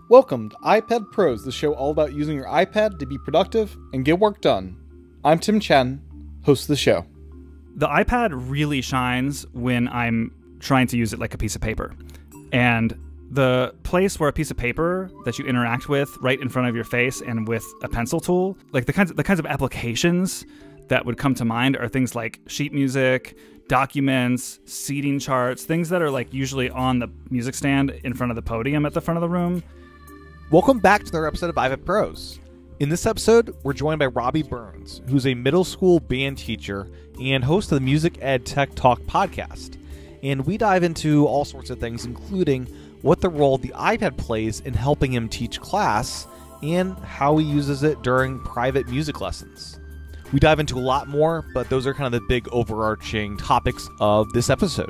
Welcome to iPad Pros, the show all about using your iPad to be productive and get work done. I'm Tim Chen, host of the show. The iPad really shines when I'm trying to use it like a piece of paper. And the place where a piece of paper that you interact with right in front of your face and with a pencil tool, like the kinds of applications that would come to mind are things like sheet music, documents, seating charts, things that are like usually on the music stand in front of the podium at the front of the room. Welcome back to another episode of iPad Pros. In this episode, we're joined by Robby Burns, who's a middle school band teacher and host of the Music Ed Tech Talk podcast. And we dive into all sorts of things, including what the role the iPad plays in helping him teach class and how he uses it during private music lessons. We dive into a lot more, but those are kind of the big overarching topics of this episode.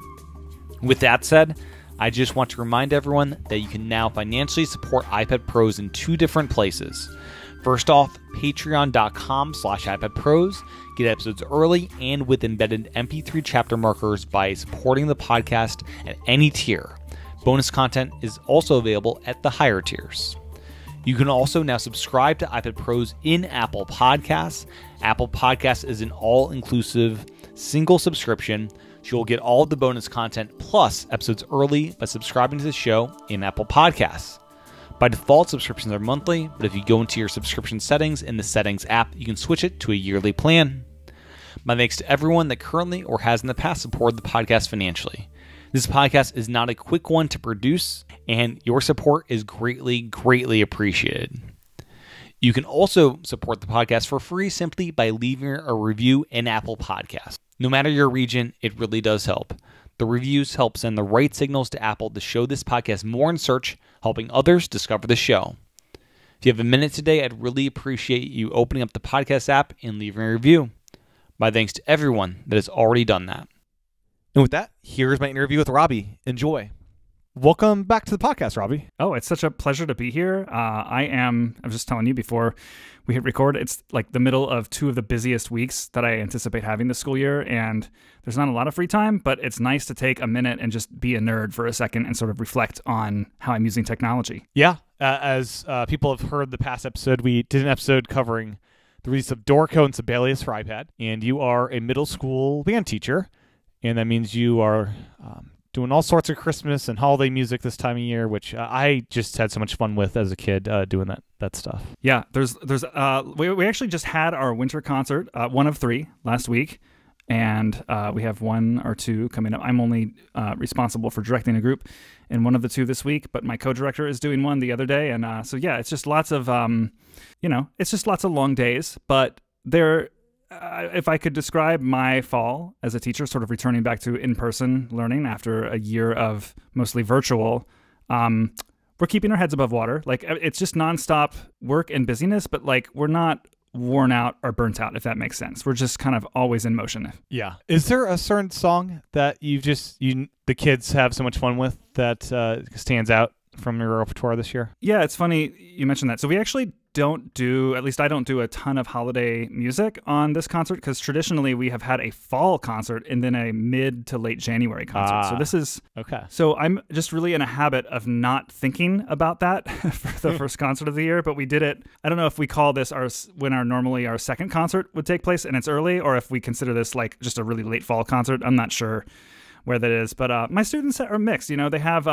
With that said, I just want to remind everyone that you can now financially support iPad Pros in two different places. First off, patreon.com/iPadPros. Get episodes early and with embedded MP3 chapter markers by supporting the podcast at any tier. Bonus content is also available at the higher tiers. You can also now subscribe to iPad Pros in Apple Podcasts. Apple Podcasts is an all-inclusive single subscription, so you'll get all of the bonus content plus episodes early by subscribing to the show in Apple Podcasts. By default, subscriptions are monthly, but if you go into your subscription settings in the Settings app, you can switch it to a yearly plan. My thanks to everyone that currently or has in the past supported the podcast financially. This podcast is not a quick one to produce, and your support is greatly, greatly appreciated. You can also support the podcast for free simply by leaving a review in Apple Podcasts. No matter your region, it really does help. The reviews help send the right signals to Apple to show this podcast more in search, helping others discover the show. If you have a minute today, I'd really appreciate you opening up the podcast app and leaving a review. My thanks to everyone that has already done that. And with that, here's my interview with Robby. Enjoy. Welcome back to the podcast, Robby. Oh, it's such a pleasure to be here. I was just telling you before we hit record, it's like the middle of two of the busiest weeks that I anticipate having this school year, and there's not a lot of free time, but it's nice to take a minute and just be a nerd for a second and sort of reflect on how I'm using technology. Yeah, as people have heard the past episode, we did an episode covering the release of Dorco and Sibelius for iPad, and you are a middle school band teacher, and that means you are doing all sorts of Christmas and holiday music this time of year, which I just had so much fun with as a kid doing that stuff. Yeah, we actually just had our winter concert, one of three last week, and we have one or two coming up. I'm only responsible for directing a group in one of the two this week, but my co-director is doing one the other day, and so yeah, it's just lots of it's just lots of long days, but they're if I could describe my fall as a teacher, sort of returning back to in-person learning after a year of mostly virtual, we're keeping our heads above water. Like, it's just nonstop work and busyness, but like, we're not worn out or burnt out, if that makes sense. We're just kind of always in motion. Yeah. Is there a certain song that the kids have so much fun with that stands out from your repertoire this year? Yeah, it's funny you mentioned that. So we actually at least I don't do a ton of holiday music on this concert, because traditionally we have had a fall concert and then a mid to late January concert. So this is okay. So I'm just really in a habit of not thinking about that for the first concert of the year, but we did it. I don't know if we call this normally our second concert would take place and it's early, or if we consider this like just a really late fall concert. I'm not sure where that is, but my students are mixed. You know, they have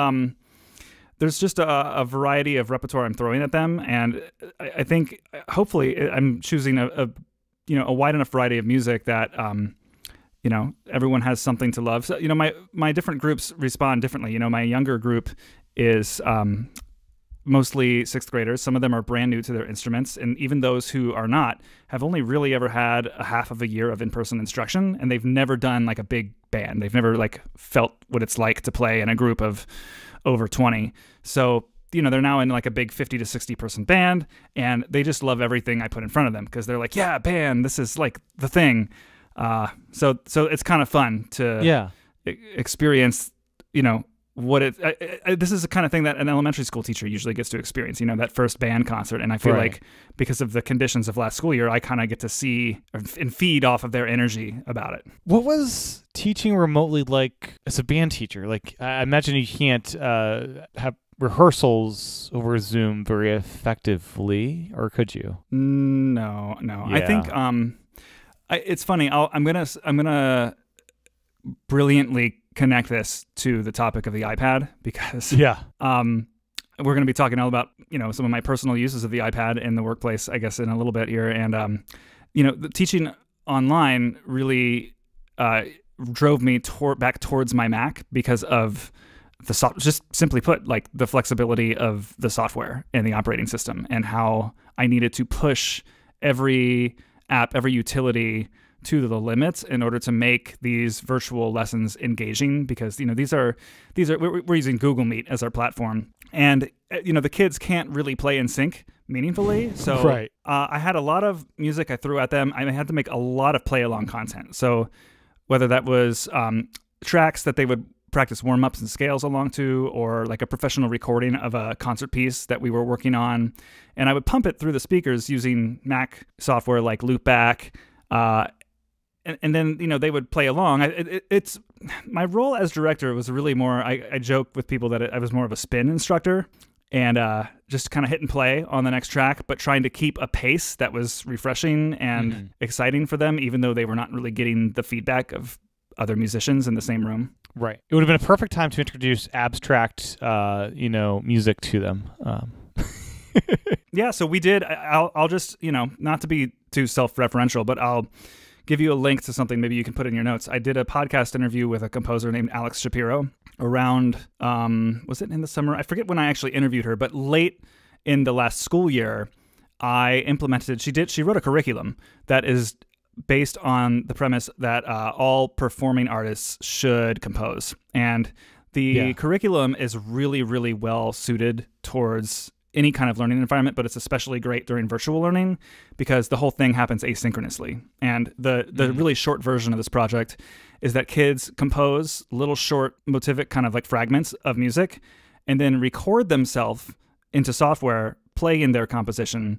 there's just a variety of repertoire I'm throwing at them, and I think hopefully I'm choosing a wide enough variety of music that everyone has something to love. So my different groups respond differently. My younger group is mostly sixth graders. Some of them are brand new to their instruments, and even those who are not have only really ever had a half of a year of in-person instruction, and they've never done like a big band. They've never like felt what it's like to play in a group of over 20. So, they're now in like a big 50 to 60 person band, and they just love everything I put in front of them, because they're like, yeah, band, this is like the thing. So it's kind of fun to experience, what this is the kind of thing that an elementary school teacher usually gets to experience, that first band concert. And I feel like because of the conditions of last school year, I kind of get to see and feed off of their energy about it. What was teaching remotely like as a band teacher? Like, I imagine you can't have rehearsals over Zoom very effectively, or could you? No. Yeah. I think it's funny. I'm gonna brilliantly connect this to the topic of the iPad because we're going to be talking all about, some of my personal uses of the iPad in the workplace, I guess, in a little bit here. And, the teaching online really drove me back towards my Mac because of just simply put, like the flexibility of the software and the operating system and how I needed to push every app, every utility to the limits in order to make these virtual lessons engaging, because we're using Google Meet as our platform, and the kids can't really play in sync meaningfully. So right. I had a lot of music I threw at them. I had to make a lot of play along content. So whether that was tracks that they would practice warm-ups and scales along to, or like a professional recording of a concert piece that we were working on, and I would pump it through the speakers using Mac software like Loopback. And then, they would play along. It's my role as director was really more, I joke with people that I was more of a spin instructor and just kind of hit and play on the next track, but trying to keep a pace that was refreshing and exciting for them, even though they were not really getting the feedback of other musicians in the same room. Right. It would have been a perfect time to introduce abstract, music to them. Yeah, so we did. I'll just, not to be too self-referential, but I'll give you a link to something maybe you can put in your notes. I did a podcast interview with a composer named Alex Shapiro around, was it in the summer? I forget when I actually interviewed her, but late in the last school year, I implemented, she wrote a curriculum that is based on the premise that all performing artists should compose. And the curriculum is really, really well suited towards any kind of learning environment, but it's especially great during virtual learning because the whole thing happens asynchronously. And the really short version of this project is that kids compose little short motivic kind of like fragments of music and then record themselves into software, play in their composition.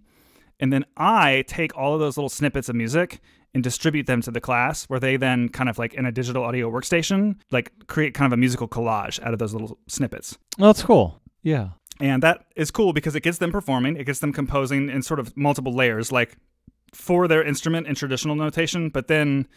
And then I take all of those little snippets of music and distribute them to the class, where they then kind of like in a digital audio workstation, like create kind of a musical collage out of those little snippets. Well, that's cool. Yeah. And that is cool because it gets them performing, it gets them composing in sort of multiple layers, like for their instrument in traditional notation, but then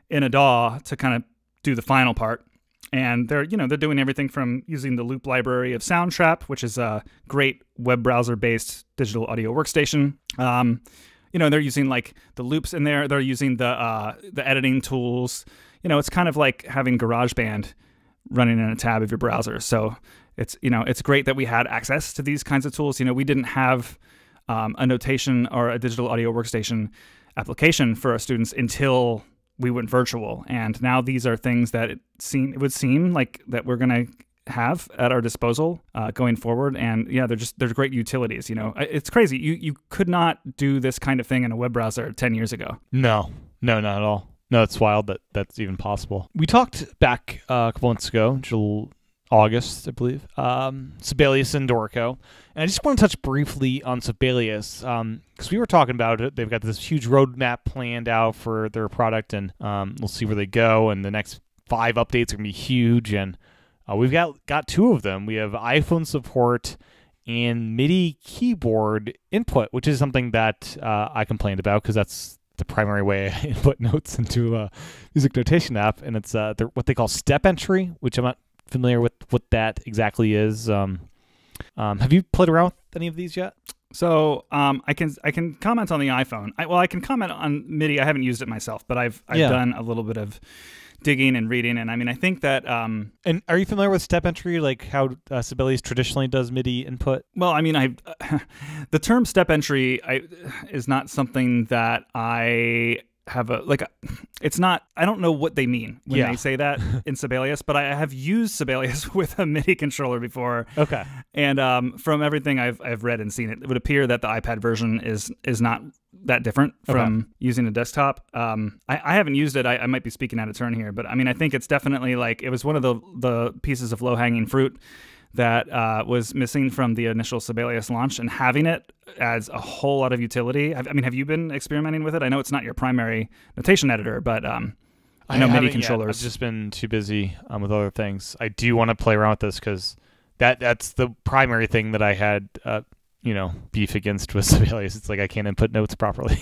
in a DAW to kind of do the final part. And they're doing everything from using the loop library of Soundtrap, which is a great web browser-based digital audio workstation. They're using like the loops in there. They're using the editing tools. It's kind of like having GarageBand running in a tab of your browser. So it's great that we had access to these kinds of tools. We didn't have a notation or a digital audio workstation application for our students until we went virtual. And now these are things that it would seem like that we're going to have at our disposal going forward. And yeah, they're great utilities. It's crazy. You could not do this kind of thing in a web browser 10 years ago. No, not at all. No, it's wild that that's even possible. We talked back a couple months ago, August, I believe, Sibelius and Dorico. And I just want to touch briefly on Sibelius because we were talking about it. They've got this huge roadmap planned out for their product, and we'll see where they go. And the next 5 updates are going to be huge. And we've got 2 of them. We have iPhone support and MIDI keyboard input, which is something that I complained about because that's the primary way I input notes into a music notation app. And it's what they call step entry, which I'm not familiar with what that exactly is. Have you played around with any of these yet? So I can comment on the iPhone. I can comment on MIDI. I haven't used it myself, but I've done a little bit of digging and reading, and I think that. And are you familiar with step entry, like how Sibelius traditionally does MIDI input? Well, the term step entry is not something that I have it's not, I don't know what they mean when they say that in Sibelius, but I have used Sibelius with a MIDI controller before. Okay. And from everything I've read and seen, it would appear that the iPad version is not that different from using a desktop. I haven't used it. I might be speaking out of turn here, but I think it's definitely it was one of the pieces of low-hanging fruit that was missing from the initial Sibelius launch, and having it adds a whole lot of utility. Have you been experimenting with it? I know it's not your primary notation editor, but I know MIDI controllers. I've just been too busy with other things. I do want to play around with this because that's the primary thing that I had, beef against with Sibelius. It's like I can't input notes properly.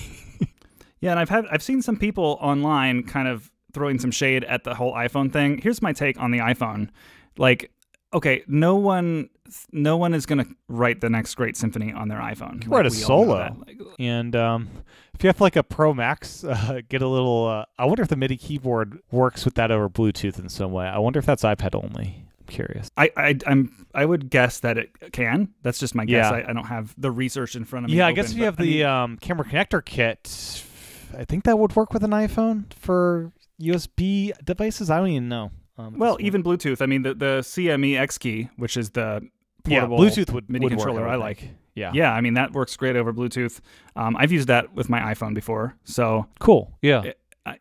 Yeah, and I've seen some people online kind of throwing some shade at the whole iPhone thing. Here's my take on the iPhone. Like, okay, no one is going to write the next great symphony on their iPhone. You can write a solo. And if you have like a Pro Max, get a little... I wonder if the MIDI keyboard works with that over Bluetooth in some way. I wonder if that's iPad only. I'm curious. I would guess that it can. That's just my guess. I don't have the research in front of me. Yeah, I guess if you have the camera connector kit, I think that would work with an iPhone for USB devices. I don't even know. Well, even Bluetooth. I mean, the CME X key, which is the portable Bluetooth MIDI controller I like. Yeah. I mean, that works great over Bluetooth. I've used that with my iPhone before. So cool. Yeah.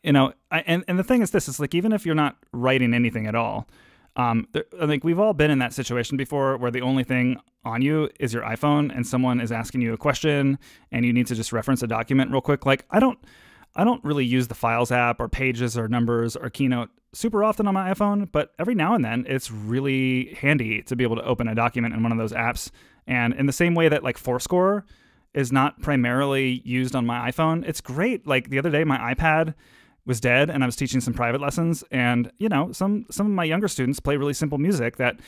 And the thing is, this is like, even if you're not writing anything at all, I think we've all been in that situation before, where the only thing on you is your iPhone, and someone is asking you a question, and you need to just reference a document real quick. Like, I don't really use the Files app or Pages or Numbers or Keynote super often on my iPhone, but every now and then it's really handy to be able to open a document in one of those apps. And in the same way that like Fourscore is not primarily used on my iPhone, it's great. Like the other day, my iPad was dead and I was teaching some private lessons, and some of my younger students play really simple music that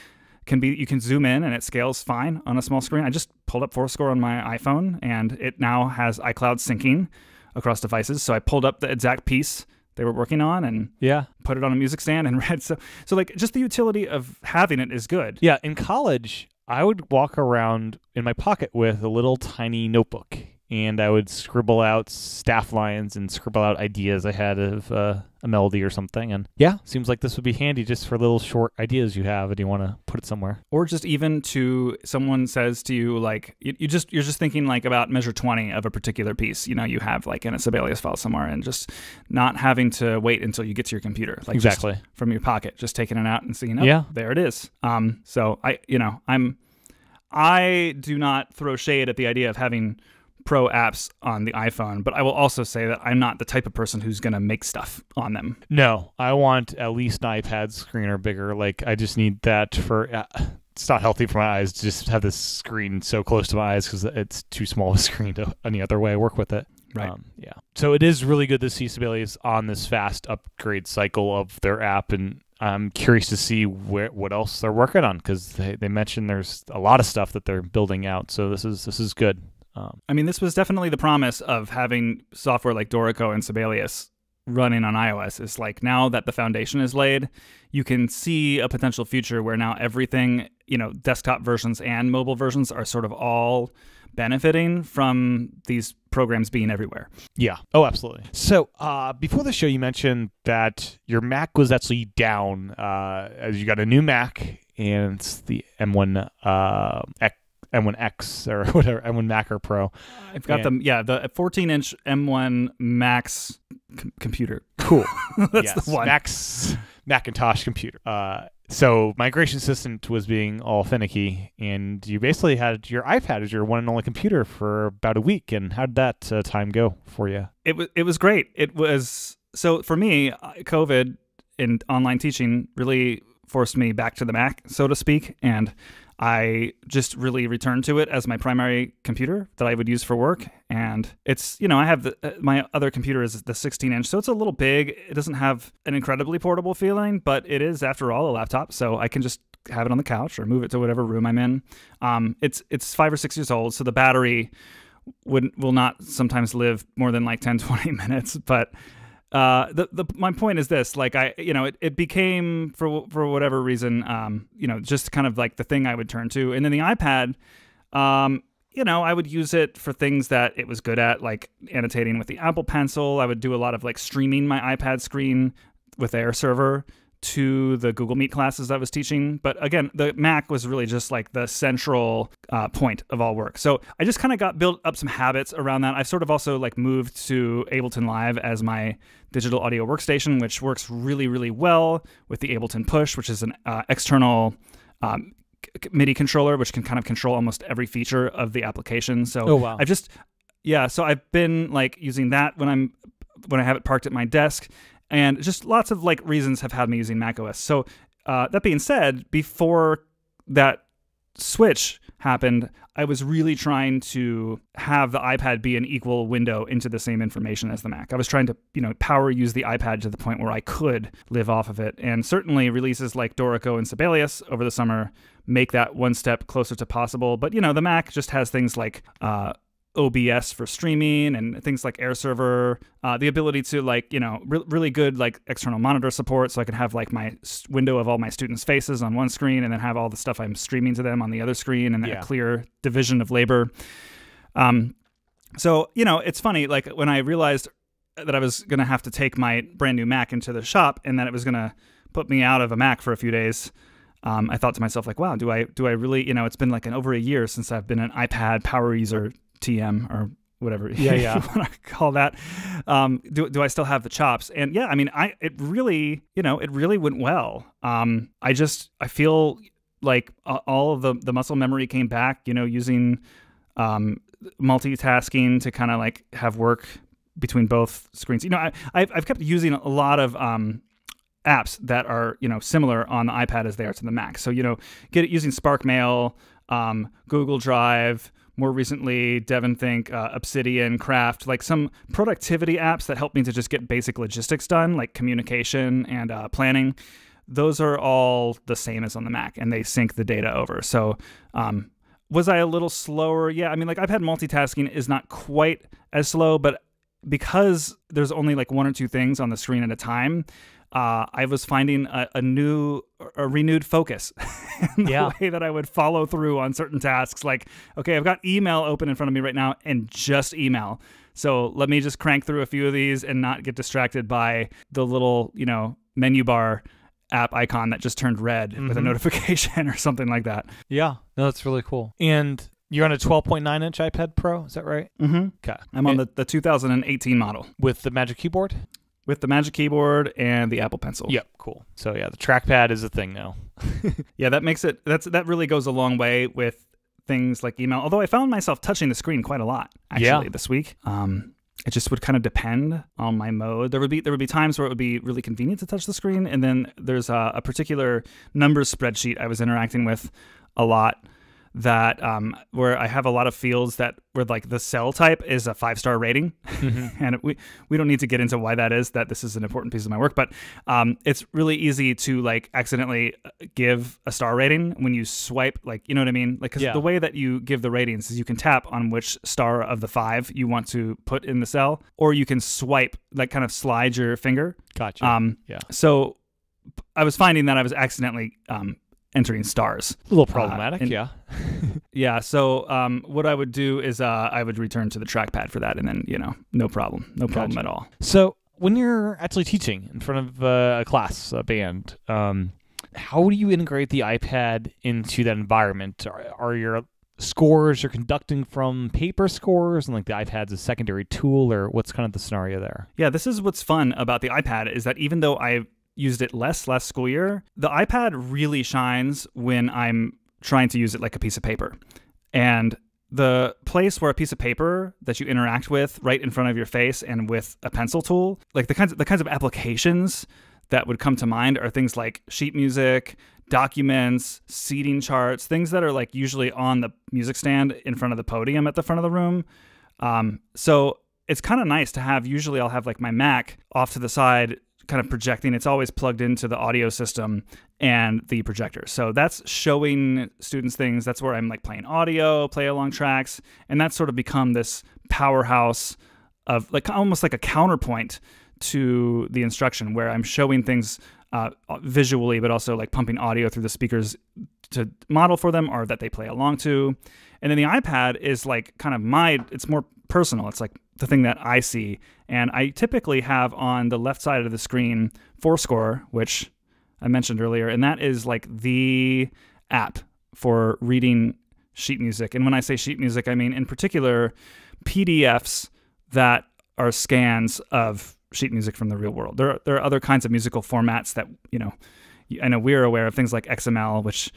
you can zoom in and it scales fine on a small screen. I just pulled up Fourscore on my iPhone, and it now has iCloud syncing across devices. So I pulled up the exact piece they were working on and put it on a music stand and read. So like, just the utility of having it is good. Yeah. In college, I would walk around in my pocket with a little tiny notebook, and I would scribble out staff lines and scribble out ideas I had of a melody or something. And seems like this would be handy just for little short ideas you have and you want to put it somewhere. Or just even to someone says to you, like, you're just thinking like about measure 20 of a particular piece, you have like in a Sibelius file somewhere, and just not having to wait until you get to your computer. Like, exactly. Just from your pocket, just taking it out and seeing, there it is. So I do not throw shade at the idea of having Pro apps on the iPhone, but I will also say that I'm not the type of person who's going to make stuff on them. No, I want at least an iPad screen or bigger. Like, I just need that for... it's not healthy for my eyes to just have this screen so close to my eyes, because it's too small of a screen to any other way I work with it. Right. So it is really good to see Sibelius on this fast upgrade cycle of their app, and I'm curious to see what else they're working on, because they mentioned there's a lot of stuff that they're building out. So this is good. I mean, this was definitely the promise of having software like Dorico and Sibelius running on iOS. Is like, now that the foundation is laid, you can see a potential future where now everything, desktop versions and mobile versions are sort of all benefiting from these programs being everywhere. Yeah. Oh, absolutely. So before the show, you mentioned that your Mac was actually down as you got a new Mac, and it's the M1X or whatever, M1 Mac or Pro. I've got the 14-inch M1 Max computer. Cool. That's the one. Macintosh computer. So Migration Assistant was being all finicky, and you basically had your iPad as your one and only computer for about a week. And how did that time go for you? It was great. It was, so for me, COVID and online teaching really forced me back to the Mac, so to speak, and I just really returned to it as my primary computer that I would use for work. And it's, I have my other computer is the 16-inch, so it's a little big. It doesn't have an incredibly portable feeling, but it is, after all, a laptop, so I can just have it on the couch or move it to whatever room I'm in. It's 5 or 6 years old, so the battery will not sometimes live more than like 10, 20 minutes, but my point is this, like, it became, for whatever reason, just kind of like the thing I would turn to. And then the iPad, I would use it for things that it was good at, like annotating with the Apple Pencil. I would do a lot of like streaming my iPad screen with Air Server to the Google Meet classes I was teaching. But again, the Mac was really just like the central point of all work. So I just kind of built up some habits around that. I've sort of also like moved to Ableton Live as my digital audio workstation, which works really, really well with the Ableton Push, which is an external MIDI controller, which can kind of control almost every feature of the application. So wow. So I've been like using that when I have it parked at my desk. And just lots of like reasons have had me using macOS. So that being said, before that switch happened, I was really trying to have the iPad be an equal window into the same information as the Mac. I was trying to, power use the iPad to the point where I could live off of it. And certainly releases like Dorico and Sibelius over the summer make that one step closer to possible. But, the Mac just has things like OBS for streaming and things like Air Server, the ability to really good external monitor support, so I could have my window of all my students' faces on one screen and then have all the stuff I'm streaming to them on the other screen, and a clear division of labor. So it's funny, when I realized that I was going to have to take my brand new Mac into the shop and that it was going to put me out of a Mac for a few days, I thought to myself, wow, do I really, it's been over a year since I've been an iPad power user, TM, or whatever you want to call that. Do I still have the chops? And it really went well. I feel like all of the muscle memory came back, using multitasking to kind of have work between both screens. I've kept using a lot of apps that are, similar on the iPad as they are to the Mac. So, using Spark Mail, Google Drive, more recently, DEVONthink, Obsidian, Craft, some productivity apps that help me to just get basic logistics done, like communication and planning. Those are all the same as on the Mac, and they sync the data over. So was I a little slower? Yeah, iPad multitasking is not quite as slow, but because there's only one or two things on the screen at a time, I was finding a renewed focus in the way that I would follow through on certain tasks. Okay, I've got email open in front of me right now and just email. So let me just crank through a few of these and not get distracted by the little, menu bar app icon that just turned red with a notification or something like that. Yeah, no, that's really cool. And you're on a 12.9-inch iPad Pro, is that right? Mm-hmm. Okay. I'm on the 2018 model. With the Magic Keyboard? With the Magic Keyboard and the Apple Pencil. Yep, cool. So the trackpad is a thing now. Yeah, that makes it, that really goes a long way with things like email. Although I found myself touching the screen quite a lot, actually, this week. It just would kind of depend on my mode. There would be times where it would be really convenient to touch the screen, and then there's a particular numbers spreadsheet I was interacting with a lot that where I have a lot of fields that where the cell type is a 5-star rating, and we don't need to get into why that is. That this is an important piece of my work, but it's really easy to accidentally give a star rating when you swipe, you know what I mean? Because the way that you give the ratings is you can tap on which star of the 5 you want to put in the cell, or you can swipe, kind of slide your finger. Gotcha. So I was finding that I was accidentally entering stars. A little problematic, Yeah, so what I would do is I would return to the trackpad for that, and then, no problem at all. So when you're actually teaching in front of a class, a band, how do you integrate the iPad into that environment? Are your scores you're conducting from paper scores, and the iPad's a secondary tool, or what's kind of the scenario there? Yeah, this is what's fun about the iPad, is that even though I used it last school year, the iPad really shines when I'm trying to use it like a piece of paper. And the place where a piece of paper that you interact with right in front of your face and with a pencil tool, the kinds of applications that would come to mind are things like sheet music, documents, seating charts, things that are usually on the music stand in front of the podium at the front of the room. So it's kind of nice to have, usually I'll have my Mac off to the side, kind of projecting. It's always plugged into the audio system and the projector. So that's showing students things. That's where I'm playing audio, play along tracks. And that's sort of become this powerhouse of almost like a counterpoint to the instruction, where I'm showing things visually, but also pumping audio through the speakers to model for them or that they play along to. And then the iPad is kind of it's more personal. It's the thing that I see. And I typically have on the left side of the screen Fourscore, which I mentioned earlier, and that is the app for reading sheet music. And when I say sheet music, I mean in particular PDFs that are scans of sheet music from the real world. There are other kinds of musical formats that, I know we're aware of, things like XML, which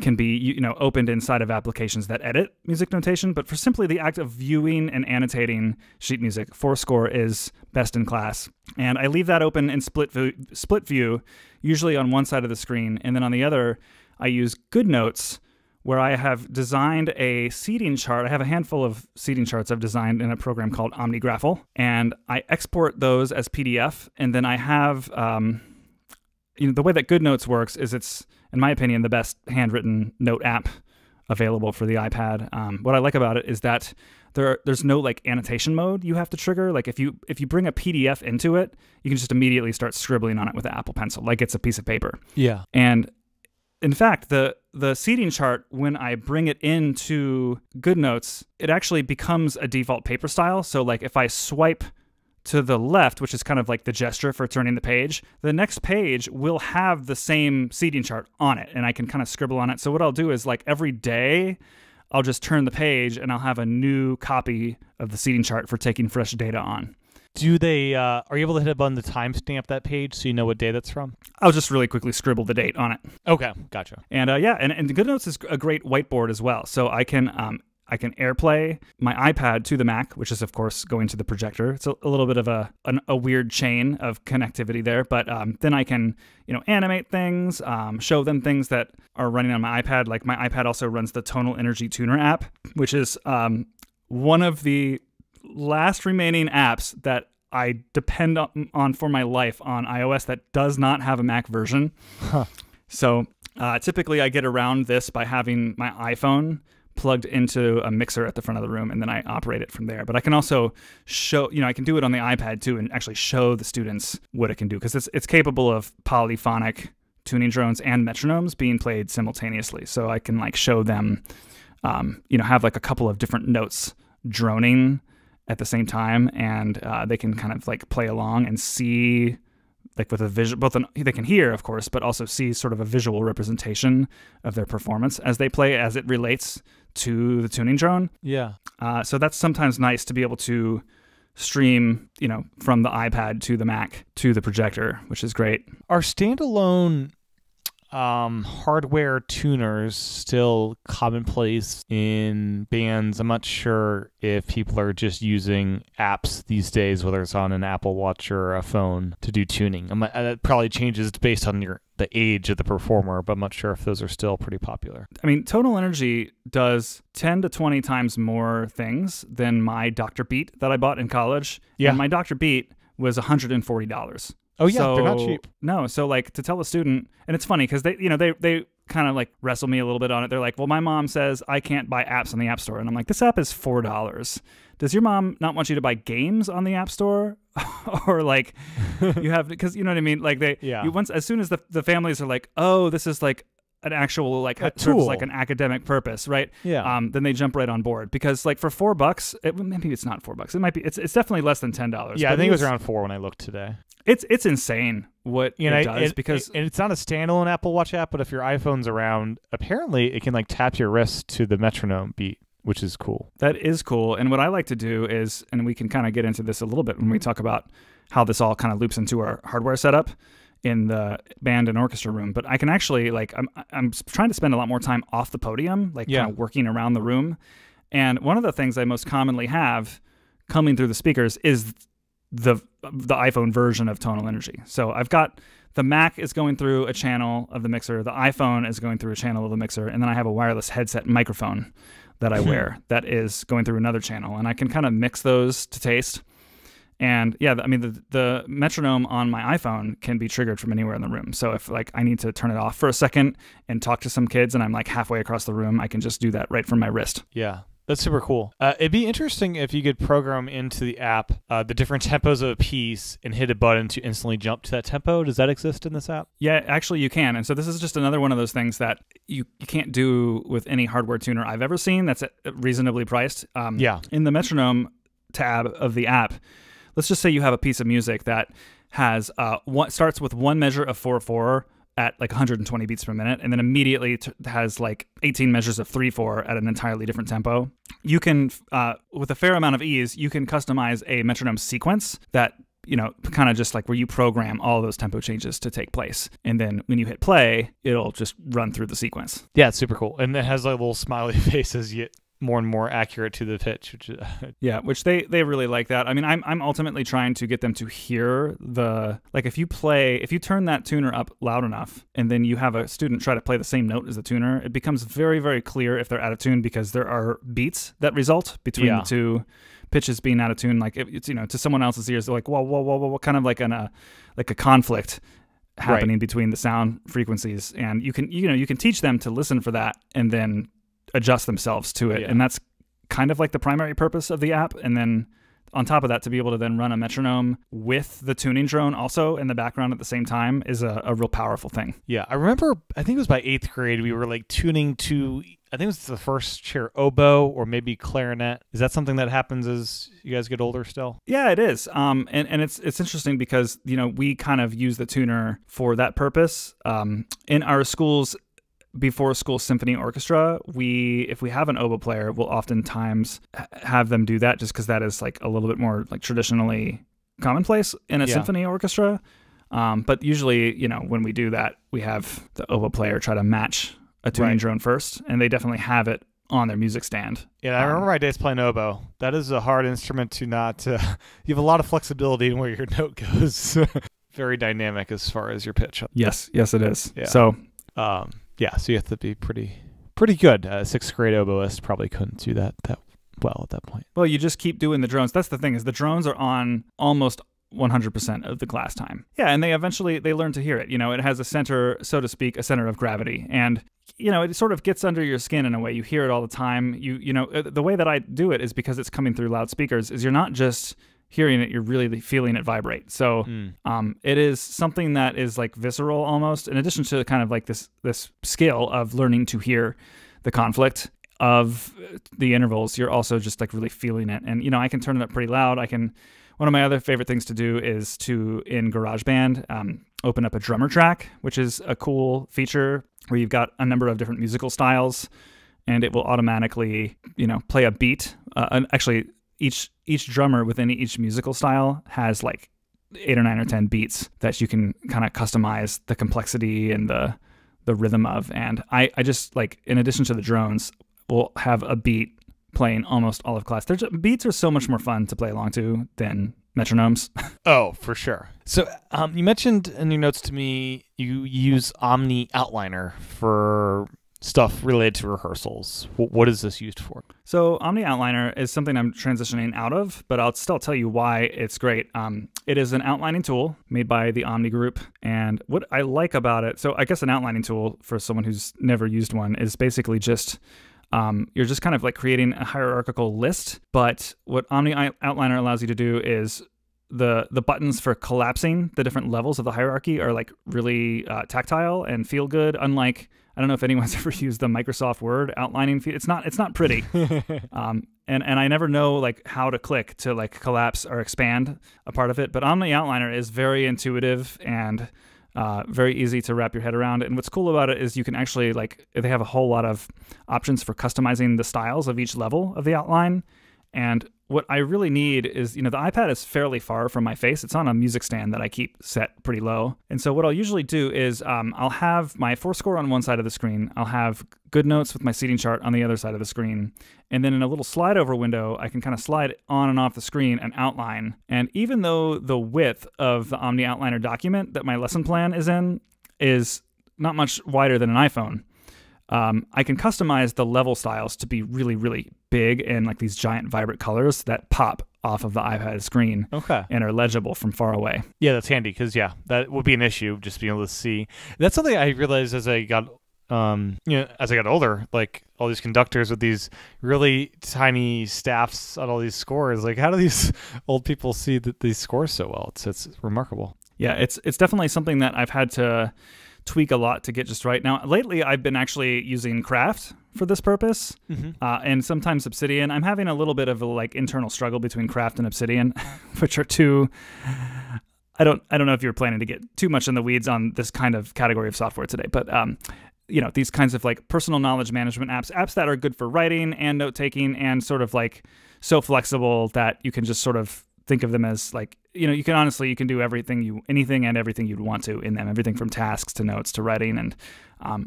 can be, opened inside of applications that edit music notation. But for simply the act of viewing and annotating sheet music, Fourscore is best in class. And I leave that open in split view, usually on one side of the screen. And then on the other, I use Goodnotes, where I have designed a seating chart. I have a handful of seating charts I've designed in a program called OmniGraffle, and I export those as PDF, and then I have, the way that Goodnotes works is it's, in my opinion, the best handwritten note app available for the iPad. What I like about it is that there's no like annotation mode you have to trigger. Like if you bring a PDF into it, you can just immediately start scribbling on it with an Apple Pencil, like it's a piece of paper. Yeah. And in fact, the seating chart, when I bring it into Goodnotes, it actually becomes a default paper style. So like if I swipe to the left, which is kind of like the gesture for turning the page, the next page will have the same seating chart on it, and I can kind of scribble on it. So what I'll do is like every day, I'll just turn the page and I'll have a new copy of the seating chart for taking fresh data on. Do they, are you able to hit a button to timestamp that page so you know what day that's from? I'll just really quickly scribble the date on it. Okay, gotcha. And and Goodnotes is a great whiteboard as well. So I can AirPlay my iPad to the Mac, which is of course going to the projector. It's a little bit of a weird chain of connectivity there, but then I can animate things, show them things that are running on my iPad. Like my iPad also runs the Tonal Energy Tuner app, which is one of the last remaining apps that I depend on for my life on iOS that does not have a Mac version. Huh. So typically I get around this by having my iPhone plugged into a mixer at the front of the room, and then I operate it from there. But I can also show, I can do it on the iPad too, and actually show the students what it can do, because it's capable of polyphonic tuning drones and metronomes being played simultaneously. So I can like show them, have like a couple of different notes droning at the same time, and they can kind of like play along and see, like with a visual, they can hear, of course, but also see sort of a visual representation of their performance as they play, as it relates to the tuning drone. Yeah. So that's sometimes nice to be able to stream, from the iPad to the Mac to the projector, which is great. Are standalone hardware tuners still commonplace in bands? I'm not sure if people are just using apps these days, whether it's on an Apple Watch or a phone, to do tuning. That probably changes based on the age of the performer, but I'm not sure if those are still pretty popular. I mean, Tonal Energy does 10 to 20 times more things than my Dr. Beat that I bought in college. Yeah. And my Dr. Beat was $140. Oh yeah, they're not cheap. No, so like to tell a student, and it's funny because they kind of like wrestle me a little bit on it. They're like, well, my mom says I can't buy apps on the App Store, and I'm like, this app is $4. Does your mom not want you to buy games on the App Store, or like you have, because you know what I mean? Like as soon as the families are like, oh, this is like an actual like serves like an academic purpose, right? Yeah. Then they jump right on board, because like for $4, maybe it's not $4. It might be. It's definitely less than $10. Yeah, I think it was around $4 when I looked today. It's insane what it does, because it's not a standalone Apple Watch app, but if your iPhone's around, apparently it can like tap your wrist to the metronome beat, which is cool. That is cool. And what I like to do is, and we can kind of get into this a little bit when we talk about how this all kind of loops into our hardware setup in the band and orchestra room, but I can actually I'm trying to spend a lot more time off the podium, kind of working around the room. And one of the things I most commonly have coming through the speakers is the iPhone version of Tonal Energy. So I've got the Mac is going through a channel of the mixer, the iPhone is going through a channel of the mixer, and then I have a wireless headset microphone that I wear that is going through another channel, and I can kind of mix those to taste. And yeah, I mean, the metronome on my iPhone can be triggered from anywhere in the room. So if like I need to turn it off for a second and talk to some kids and I'm like halfway across the room, I can just do that right from my wrist. Yeah. That's super cool. It'd be interesting if you could program into the app the different tempos of a piece and hit a button to instantly jump to that tempo. Does that exist in this app? Yeah, actually you can. And so this is just another one of those things that you can't do with any hardware tuner I've ever seen that's reasonably priced. In the metronome tab of the app, let's just say you have a piece of music that has starts with one measure of 4/4 at like 120 beats per minute, and then immediately has like 18 measures of 3/4 at an entirely different tempo. You can, with a fair amount of ease, you can customize a metronome sequence that, kind of just like where you program all those tempo changes to take place. And then when you hit play, it'll just run through the sequence. Yeah, it's super cool. And it has like little smiley faces more and more accurate to the pitch. Which yeah, which they really like that. I mean, I'm ultimately trying to get them to hear the, like, if you turn that tuner up loud enough and then you have a student try to play the same note as the tuner, it becomes very, very clear if they're out of tune, because there are beats that result between the two pitches being out of tune. Like, it's, to someone else's ears, they're like, whoa, whoa, whoa, whoa, kind of like a conflict happening between the sound frequencies. And you can teach them to listen for that and then adjust themselves to it. And that's kind of like the primary purpose of the app. And then on top of that, to be able to then run a metronome with the tuning drone also in the background at the same time is a real powerful thing. Yeah, I remember, I think it was by 8th grade, we were like tuning to, I think it was the first chair, oboe or maybe clarinet. Is that something that happens as you guys get older still? Yeah, it is. And it's interesting because, we kind of use the tuner for that purpose. In our schools, before school symphony orchestra, if we have an oboe player, we'll oftentimes have them do that, just because that is like a little bit more like traditionally commonplace in a symphony orchestra. But usually, when we do that, we have the oboe player try to match a tuning drone first, and they definitely have it on their music stand. Yeah, I remember my days playing oboe. That is a hard instrument to not... you have a lot of flexibility in where your note goes. Very dynamic as far as your pitch. Yes, it is. Yeah. So... so you have to be pretty good. 6th grade oboist probably couldn't do that well at that point. Well, you just keep doing the drones. That's the thing, is the drones are on almost 100% of the class time. Yeah, and they learn to hear it. It has a center, so to speak, a center of gravity. And, it sort of gets under your skin in a way. You hear it all the time. The way that I do it is because it's coming through loudspeakers, is you're not just hearing it, you're really feeling it vibrate. So it is something that is like visceral almost, in addition to kind of like this skill of learning to hear the conflict of the intervals. You're also just like really feeling it. And, I can turn it up pretty loud. One of my other favorite things to do is to, in GarageBand, open up a drummer track, which is a cool feature where you've got a number of different musical styles, and it will automatically, play a beat. Actually, each drummer within each musical style has like 8 or 9 or 10 beats that you can kind of customize the complexity and the rhythm of. And I just, like, in addition to the drones, will have a beat playing almost all of class. Beats are so much more fun to play along to than metronomes. Oh, for sure. So you mentioned in your notes to me you use Omni Outliner for stuff related to rehearsals. What is this used for? So Omni Outliner is something I'm transitioning out of, but I'll still tell you why it's great. It is an outlining tool made by the Omni Group, and what I like about it, so I guess an outlining tool for someone who's never used one is basically just you're just kind of like creating a hierarchical list, but what Omni Outliner allows you to do is the buttons for collapsing the different levels of the hierarchy are like really tactile and feel good, unlike, I don't know if anyone's ever used the Microsoft Word outlining feed. It's not pretty. And I never know like how to click to like collapse or expand a part of it. But Omni Outliner is very intuitive and very easy to wrap your head around. And what's cool about it is you can actually, like, they have a whole lot of options for customizing the styles of each level of the outline. And what I really need is, the iPad is fairly far from my face. It's on a music stand that I keep set pretty low. And so what I'll usually do is I'll have my 4-score on one side of the screen. I'll have Goodnotes with my seating chart on the other side of the screen. And then in a little slide over window, I can kind of slide on and off the screen and outline. And even though the width of the Omni Outliner document that my lesson plan is in is not much wider than an iPhone, I can customize the level styles to be really, really big and like these giant vibrant colors that pop off of the iPad screen and are legible from far away. Yeah, that's handy because, that would be an issue, just being able to see. That's something I realized as I got older, like all these conductors with these really tiny staffs on all these scores. Like, how do these old people see these scores so well? It's remarkable. Yeah, it's definitely something that I've had to tweak a lot to get just right. Now, lately, I've been actually using Craft for this purpose, and sometimes Obsidian. I'm having a little bit of a like internal struggle between Craft and Obsidian, which are two. I don't know if you're planning to get too much in the weeds on this kind of category of software today, but these kinds of like personal knowledge management apps that are good for writing and note taking, and sort of like so flexible that you can just sort of think of them as like you can do anything and everything you'd want to in them, everything from tasks to notes to writing. And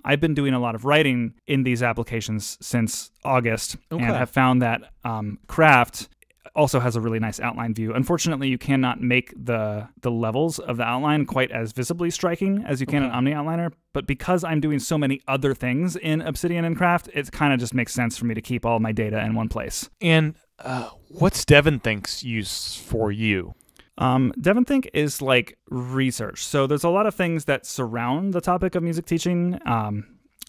I've been doing a lot of writing in these applications since August, and have found that Craft also has a really nice outline view. Unfortunately, you cannot make the levels of the outline quite as visibly striking as you can in OmniOutliner, but because I'm doing so many other things in Obsidian and Craft, it kind of just makes sense for me to keep all my data in one place. And what's DEVONthink's use for you? DEVONthink is like research. So there's a lot of things that surround the topic of music teaching.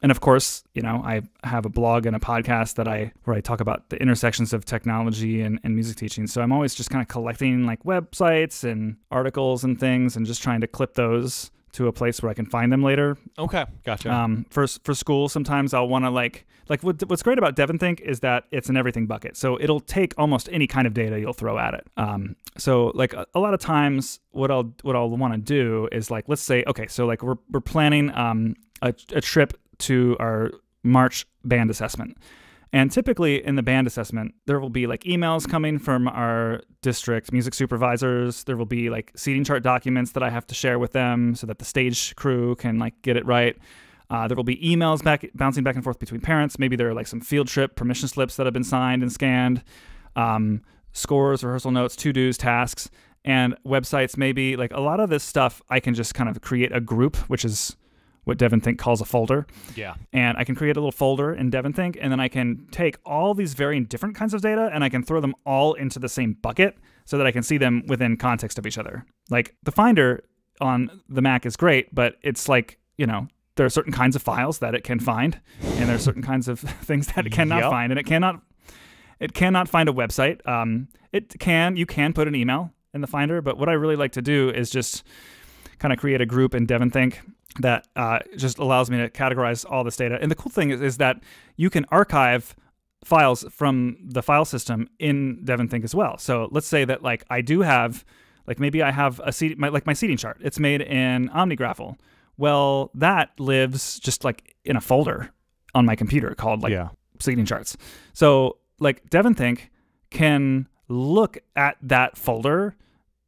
And of course, I have a blog and a podcast where I talk about the intersections of technology and music teaching. So I'm always just kind of collecting like websites and articles and things and just trying to clip those to a place where I can find them later. Okay, gotcha. For school, sometimes I'll want to what's great about DEVONthink is that it's an everything bucket. So it'll take almost any kind of data you'll throw at it. So like a lot of times what I'll want to do is like, let's say, okay, so like we're planning a trip to our March band assessment. And typically in the band assessment, there will be like emails coming from our district music supervisors. There will be like seating chart documents that I have to share with them so that the stage crew can like get it right. There will be emails bouncing back and forth between parents. Maybe there are like some field trip permission slips that have been signed and scanned, scores, rehearsal notes, to-dos, tasks, and websites. Maybe like a lot of this stuff, I can just kind of create a group, which is what DEVONthink calls a folder. Yeah. And I can create a little folder in DEVONthink, and then I can take all these varying different kinds of data and I can throw them all into the same bucket so that I can see them within context of each other. Like the Finder on the Mac is great, but it's like, there are certain kinds of files that it can find, and there are certain kinds of things that it cannot find, and it cannot find a website. You can put an email in the Finder, but what I really like to do is just kind of create a group in DEVONthink that just allows me to categorize all this data. And the cool thing is that you can archive files from the file system in DEVONthink as well. So let's say that like I do have, like maybe I have my seating chart. It's made in OmniGraffle. Well, that lives just like in a folder on my computer called like seating charts. So like DEVONthink can look at that folder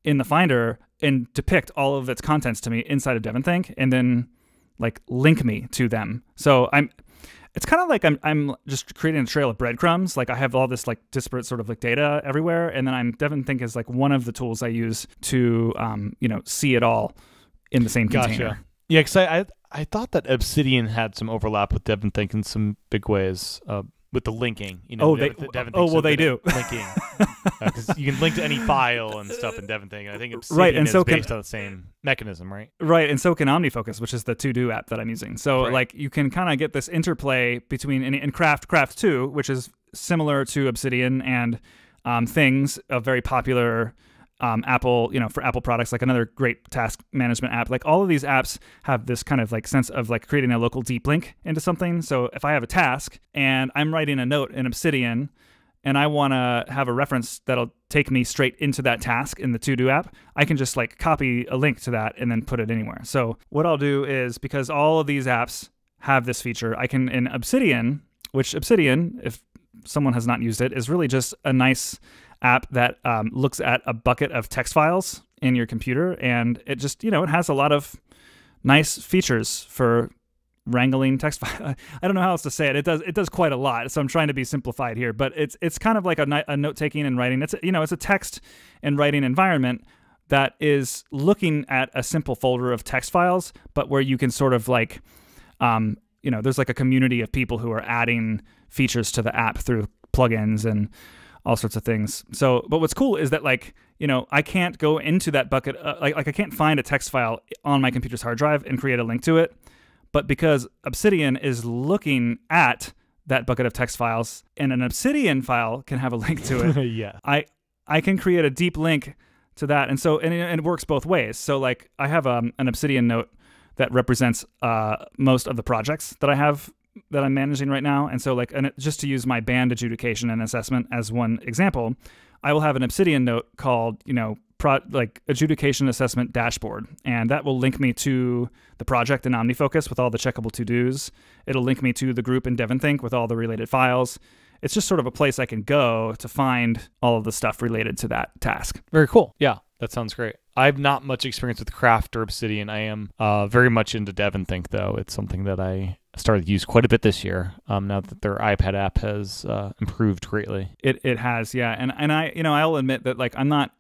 in the Finder and depict all of its contents to me inside of DEVONthink, and then like link me to them. So it's kind of like I'm just creating a trail of breadcrumbs. Like I have all this like disparate sort of like data everywhere, and then DEVONthink is like one of the tools I use to see it all in the same container. Yeah, because I thought that Obsidian had some overlap with DEVONthink in some big ways. With the linking, they do linking because you can link to any file and stuff in DEVONthink. And I think Obsidian is based on the same mechanism, right? Right, and so can Omnifocus, which is the to-do app that I'm using. So like you can kind of get this interplay between in Craft 2, which is similar to Obsidian, and Things, a very popular Apple, for Apple products, like another great task management app. Like all of these apps have this kind of like sense of like creating a local deep link into something. So if I have a task and I'm writing a note in Obsidian and I want to have a reference that'll take me straight into that task in the To-Do app, I can just like copy a link to that and then put it anywhere. So what I'll do is, because all of these apps have this feature, I can in Obsidian, which Obsidian, if someone has not used it, is really just a nice app that looks at a bucket of text files in your computer, and it just, it has a lot of nice features for wrangling text files. I don't know how else to say it. It does quite a lot, so I'm trying to be simplified here, but it's kind of like a note-taking and writing. It's a text and writing environment that is looking at a simple folder of text files, but where you can sort of like, there's like a community of people who are adding features to the app through plugins and all sorts of things. So, but what's cool is that like, I can't go into that bucket, like I can't find a text file on my computer's hard drive and create a link to it. But because Obsidian is looking at that bucket of text files, and an Obsidian file can have a link to it, I can create a deep link to that. And so, and it works both ways. So like I have an Obsidian note that represents most of the projects that I have that I'm managing right now. And so like, just to use my band adjudication and assessment as one example, I will have an Obsidian note called, adjudication assessment dashboard. And that will link me to the project in OmniFocus with all the checkable to-dos. It'll link me to the group in DEVONthink with all the related files. It's just sort of a place I can go to find all of the stuff related to that task. Very cool. Yeah. That sounds great. I have not much experience with Craft or Obsidian. I am very much into DEVONthink, though. It's something that I started to use quite a bit this year. Now that their iPad app has improved greatly. It has, yeah. And I, I'll admit that like I'm not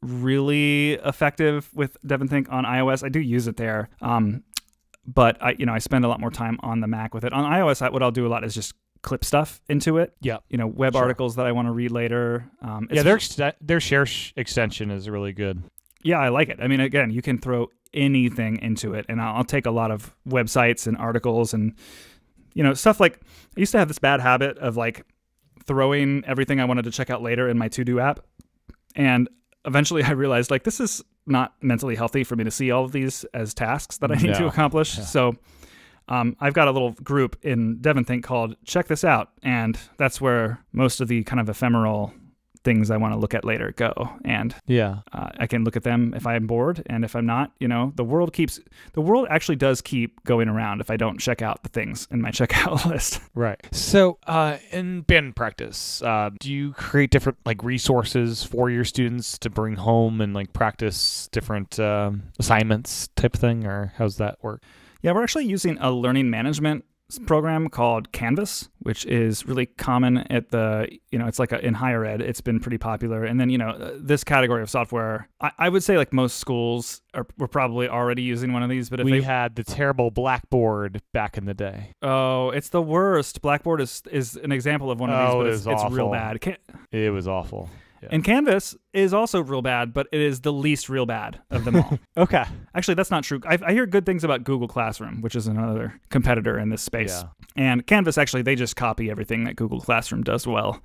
really effective with DEVONthink on iOS. I do use it there, but I spend a lot more time on the Mac with it. On iOS, what I'll do a lot is just clip stuff into it. Yeah. Web articles that I want to read later. Their share extension is really good. Yeah, I like it. I mean, again, you can throw anything into it, and I'll take a lot of websites and articles and stuff like I used to have this bad habit of like throwing everything I wanted to check out later in my to-do app, and eventually I realized like this is not mentally healthy for me to see all of these as tasks that I need to accomplish. Yeah. So I've got a little group in DEVONthink called Check This Out, and that's where most of the kind of ephemeral things I want to look at later go. And I can look at them if I'm bored, and if I'm not, the world actually does keep going around if I don't check out the things in my checkout list. Right. So in band practice, do you create different like resources for your students to bring home and like practice different assignments type thing, or how's that work? Yeah, we're actually using a learning management program called Canvas, which is really common at the, it's like in higher ed, it's been pretty popular. And then, this category of software, I would say like most schools were probably already using one of these, but if we had the terrible Blackboard back in the day. Oh, it's the worst. Blackboard is an example of one of these, but it's real bad. It was awful. Yeah. And Canvas is also real bad, but it is the least real bad of them all. Okay. Actually, that's not true. I hear good things about Google Classroom, which is another competitor in this space. Yeah. And Canvas, actually, they just copy everything that Google Classroom does well.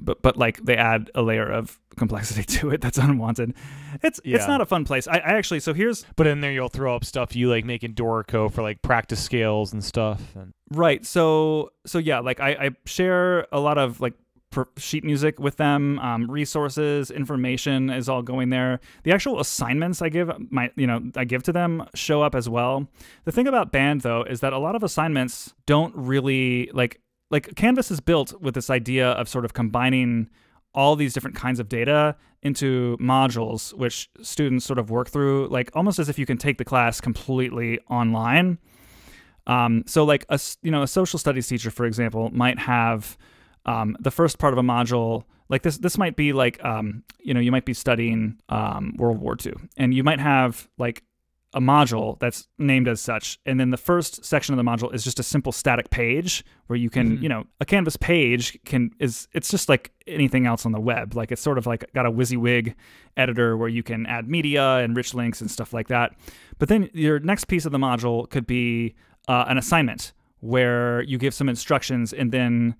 But like they add a layer of complexity to it that's unwanted. It's not a fun place. I actually, so here's... But in there, you'll throw up stuff you like make in Dorico for like practice scales and stuff. Right. So yeah, like I share a lot of like sheet music with them, resources, information is all going there. The actual assignments I give to them show up as well. The thing about band though is that a lot of assignments don't really like Canvas is built with this idea of sort of combining all these different kinds of data into modules, which students sort of work through, like almost as if you can take the class completely online. So like a social studies teacher, for example, might have the first part of a module, like this might be like, you might be studying World War II, and you might have like a module that's named as such, and then the first section of the module is just a simple static page where you can, a Canvas page it's just like anything else on the web. Like it's sort of like got a WYSIWYG editor where you can add media and rich links and stuff like that. But then your next piece of the module could be an assignment where you give some instructions, and then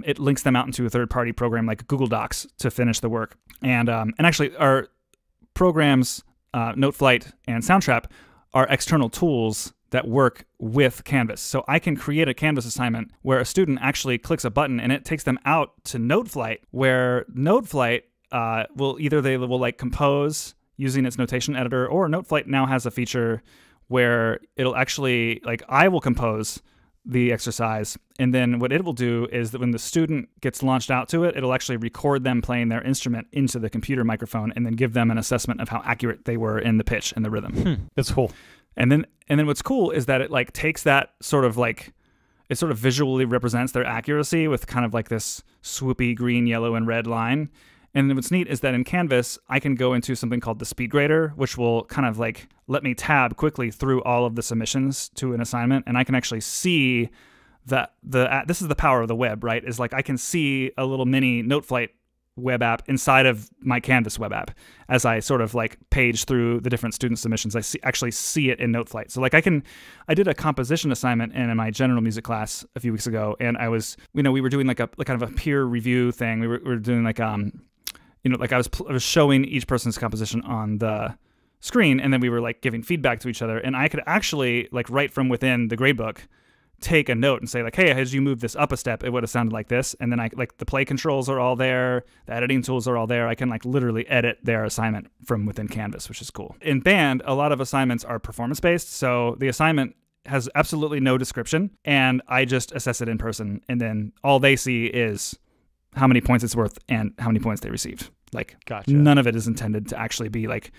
it links them out into a third-party program like Google Docs to finish the work. And actually, our programs, Noteflight and Soundtrap, are external tools that work with Canvas. So I can create a Canvas assignment where a student actually clicks a button and it takes them out to Noteflight, where Noteflight will like compose using its notation editor, or Noteflight now has a feature where it'll actually, like, I will compose the exercise, and then what it will do is that when the student gets launched out to it, it'll actually record them playing their instrument into the computer microphone, and then give them an assessment of how accurate they were in the pitch and the rhythm. That's cool. And then what's cool is that it like takes that sort of like, it sort of visually represents their accuracy with kind of like this swoopy green, yellow, and red line. And then what's neat is that in Canvas, I can go into something called the Speedgrader, which will kind of like let me tab quickly through all of the submissions to an assignment. And I can actually see that this is the power of the web, right? Is like I can see a little mini Noteflight web app inside of my Canvas web app as I sort of like page through the different student submissions. I actually see it in Noteflight. So like I did a composition assignment in my general music class a few weeks ago, and I was, we were doing like kind of a peer review thing. We were doing like like I was showing each person's composition on the screen, and then we were like giving feedback to each other, and I could actually like right from within the gradebook take a note and say like, hey, as you move this up a step, it would have sounded like this. And then I like the play controls are all there, the editing tools are all there. I can like literally edit their assignment from within Canvas, which is cool. In band, a lot of assignments are performance based, so the assignment has absolutely no description, and I just assess it in person, and then all they see is how many points it's worth and how many points they received. Like Gotcha. none of it is intended to actually be like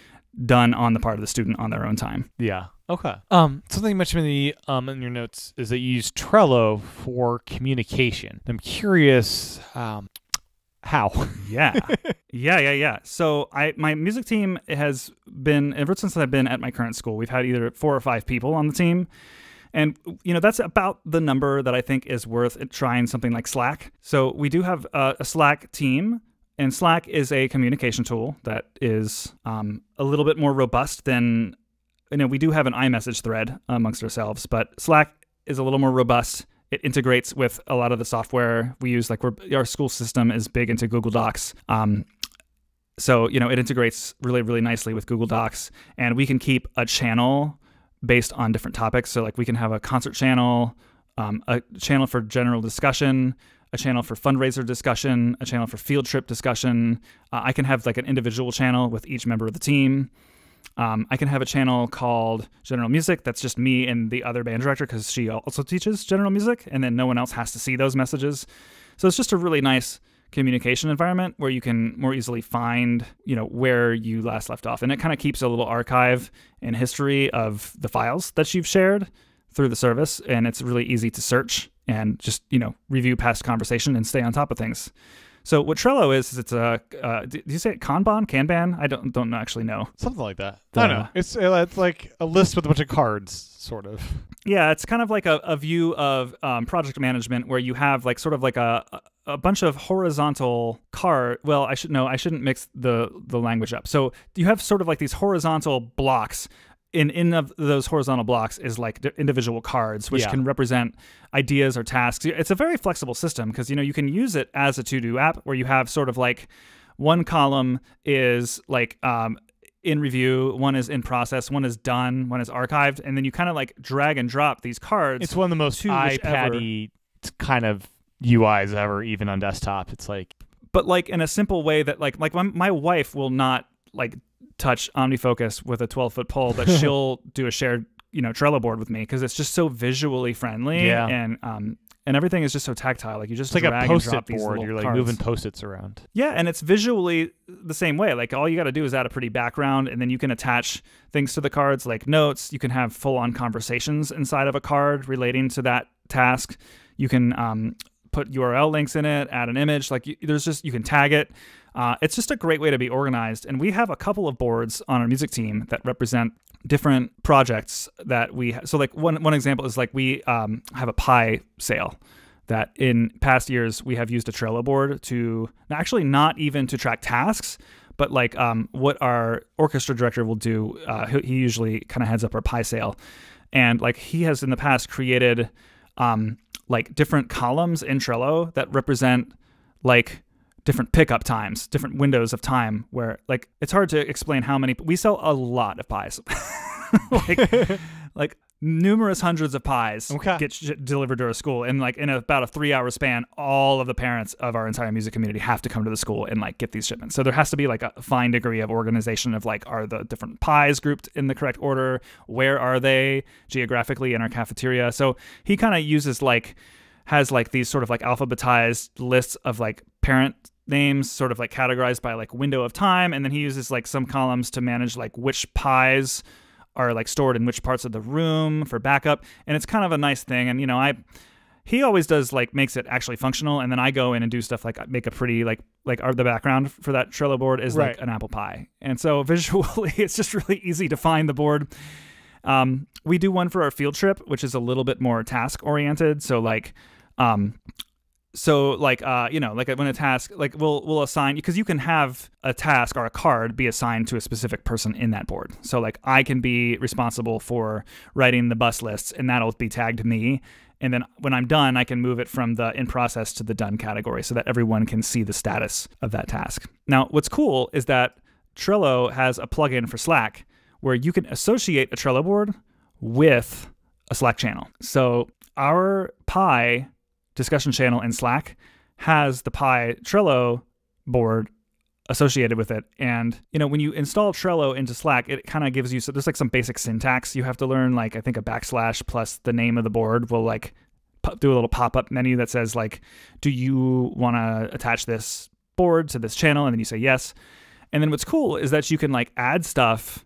done on the part of the student on their own time. Yeah. Okay. Something you mentioned in your notes is that you use Trello for communication. I'm curious, how? Yeah. So my music team has been, ever since I've been at my current school, we've had either 4 or 5 people on the team. And, that's about the number that I think is worth trying something like Slack. So we do have a Slack team. And Slack is a communication tool that is a little bit more robust than, we do have an iMessage thread amongst ourselves, but Slack is a little more robust. It integrates with a lot of the software we use. Like our school system is big into Google Docs. So, it integrates really, really nicely with Google Docs. And we can keep a channel based on different topics. So like we can have a concert channel, a channel for general discussion, a channel for fundraiser discussion, a channel for field trip discussion. I can have like an individual channel with each member of the team. I can have a channel called General Music. That's just me and the other band director because she also teaches general music, and then no one else has to see those messages. So it's just a really nice communication environment where you can more easily find, where you last left off. And it kind of keeps a little archive and history of the files that you've shared through the service, and it's really easy to search and just, review past conversation and stay on top of things. So what Trello is it's a, do you say it Kanban? I don't actually know. Something like that. I don't know. It's like a list with a bunch of cards, sort of. Yeah, it's kind of like a view of project management where you have like sort of like a bunch of horizontal Well, I shouldn't mix the language up. So you have sort of like these horizontal blocks. In of those horizontal blocks is like individual cards, which can represent ideas or tasks. It's a very flexible system because, you can use it as a to-do app where you have sort of like one column is like in review, one is in process, one is done, one is archived, and then you kind of like drag and drop these cards. It's one of the most iPad-y kind of UIs ever, even on desktop. It's like... But like in a simple way that like my wife will not like touch OmniFocus with a 12-foot pole, but she'll do a shared, Trello board with me because it's just so visually friendly. Yeah. And everything is just so tactile. Like you just it's like drag a post-it and drop board. These You're like cards. moving post-its around. Yeah, and it's visually the same way. Like all you got to do is add a pretty background, and then you can attach things to the cards like notes. You can have full-on conversations inside of a card relating to that task. You can put URL links in it, add an image. Like you can tag it. It's just a great way to be organized. And we have a couple of boards on our music team that represent different projects that we have. So like one example is like we have a pie sale that in past years we have used a Trello board to actually not even to track tasks, but like what our orchestra director will do. He usually kind of heads up our pie sale. And like he has in the past created like different columns in Trello that represent like different pickup times, different windows of time where like it's hard to explain how many. We sell a lot of pies, like numerous hundreds of pies get delivered to our school, and like in about a 3-hour span, all of the parents of our entire music community have to come to the school and like get these shipments. So there has to be like a fine degree of organization of like, are the different pies grouped in the correct order? Where are they geographically in our cafeteria? So he kind of has like these sort of like alphabetized lists of like parent names sort of like categorized by like window of time, and then he uses like some columns to manage like which pies are like stored in which parts of the room for backup. And it's kind of a nice thing. And he always does like makes it actually functional, and then I go in and do stuff like make a pretty like the background for that Trello board is like an apple pie, and so visually it's just really easy to find the board. We do one for our field trip, which is a little bit more task oriented. So like like when a task, like we'll assign, because you can have a task or a card be assigned to a specific person in that board. So like I can be responsible for writing the bus lists, and that'll be tagged to me. And then when I'm done, I can move it from the in process to the done category so that everyone can see the status of that task. Now, what's cool is that Trello has a plugin for Slack where you can associate a Trello board with a Slack channel. So our Pi discussion channel in Slack has the Pi Trello board associated with it. And, when you install Trello into Slack, it kind of gives you, so there's like some basic syntax you have to learn, like I think a backslash plus the name of the board will like do a little pop-up menu that says like, do you want to attach this board to this channel, and then you say yes. And then what's cool is that you can like add stuff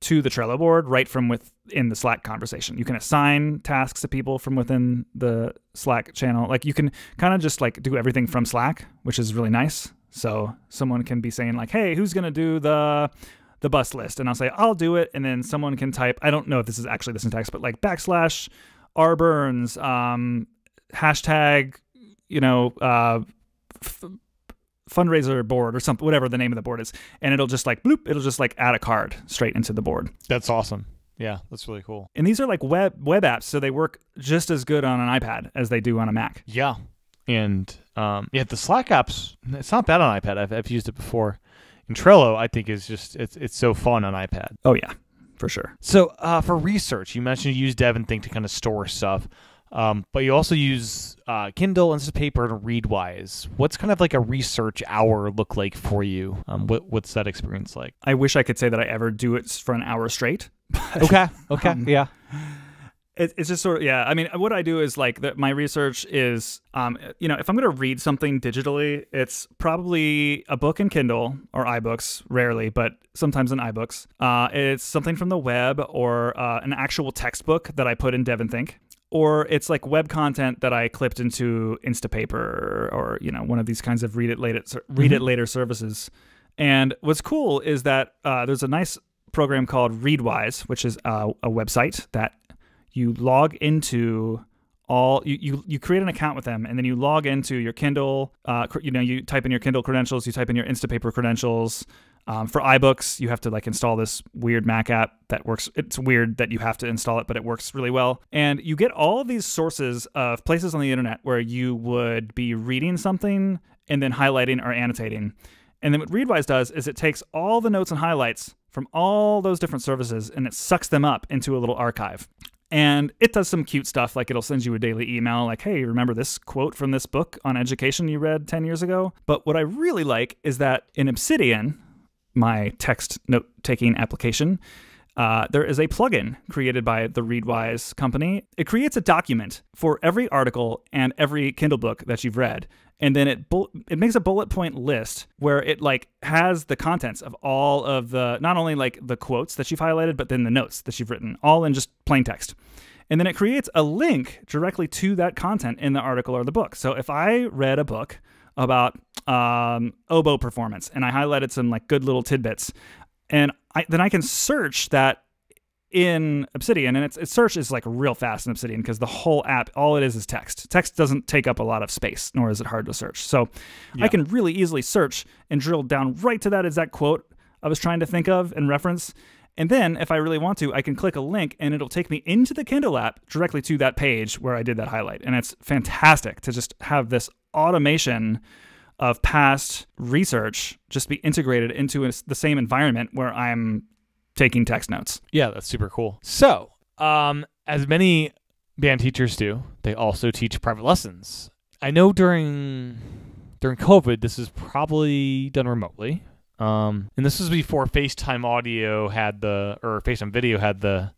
to the Trello board right from within the Slack conversation. You can assign tasks to people from within the Slack channel. Like you can kind of just like do everything from Slack, which is really nice. So someone can be saying like, hey, who's going to do the bus list? And I'll say, I'll do it. And then someone can type, I don't know if this is actually the syntax, but like /R Burns, hashtag, fundraiser board or something, whatever the name of the board is, and it'll just like bloop, it'll just like add a card straight into the board. That's awesome. Yeah, that's really cool. And these are like web apps, so they work just as good on an iPad as they do on a Mac. Yeah, and the Slack apps, it's not bad on iPad. I've used it before. And Trello, I think, is just it's so fun on iPad. Oh yeah, for sure. So for research, you mentioned you use DEVONthink to kind of store stuff. But you also use Kindle, Instapaper, and Readwise. What's kind of like a research hour look like for you? What's that experience like? I wish I could say that I ever do it for an hour straight. Okay. Yeah. It's just sort of, yeah. I mean, what I do is like my research is, if I'm going to read something digitally, it's probably a book in Kindle or iBooks, rarely, but sometimes in iBooks. It's something from the web or an actual textbook that I put in DEVONthink. Or it's like web content that I clipped into Instapaper or one of these kinds of read it later services. And what's cool is that there's a nice program called Readwise, which is a website that you log into. You create an account with them, and then you log into your Kindle. You type in your Kindle credentials, you type in your Instapaper credentials. For iBooks, you have to like install this weird Mac app that works. It's weird that you have to install it, but it works really well. And you get all of these sources of places on the internet where you would be reading something and then highlighting or annotating. And then what Readwise does is it takes all the notes and highlights from all those different services and it sucks them up into a little archive. And it does some cute stuff, like it'll send you a daily email like, hey, remember this quote from this book on education you read 10 years ago? But what I really like is that in Obsidian, my text note-taking application, there is a plugin created by the Readwise company. It creates a document for every article and every Kindle book that you've read. And then it makes a bullet point list where it like has the contents of all of the, not only like the quotes that you've highlighted, but then the notes that you've written, all in just plain text. And then it creates a link directly to that content in the article or the book. So if I read a book about oboe performance and I highlighted some like good little tidbits, and then I can search that in Obsidian, and its search is like real fast in Obsidian because the whole app, all it is text. Text doesn't take up a lot of space, nor is it hard to search. So I can really easily search and drill down right to that exact quote I was trying to think of and reference. And then if I really want to, I can click a link and it'll take me into the Kindle app directly to that page where I did that highlight. And it's fantastic to just have this automation of past research just be integrated into the same environment where I'm taking text notes. Yeah, that's super cool. So, as many band teachers do, they also teach private lessons. I know during COVID, this is probably done remotely. And this was before FaceTime audio had or FaceTime video had the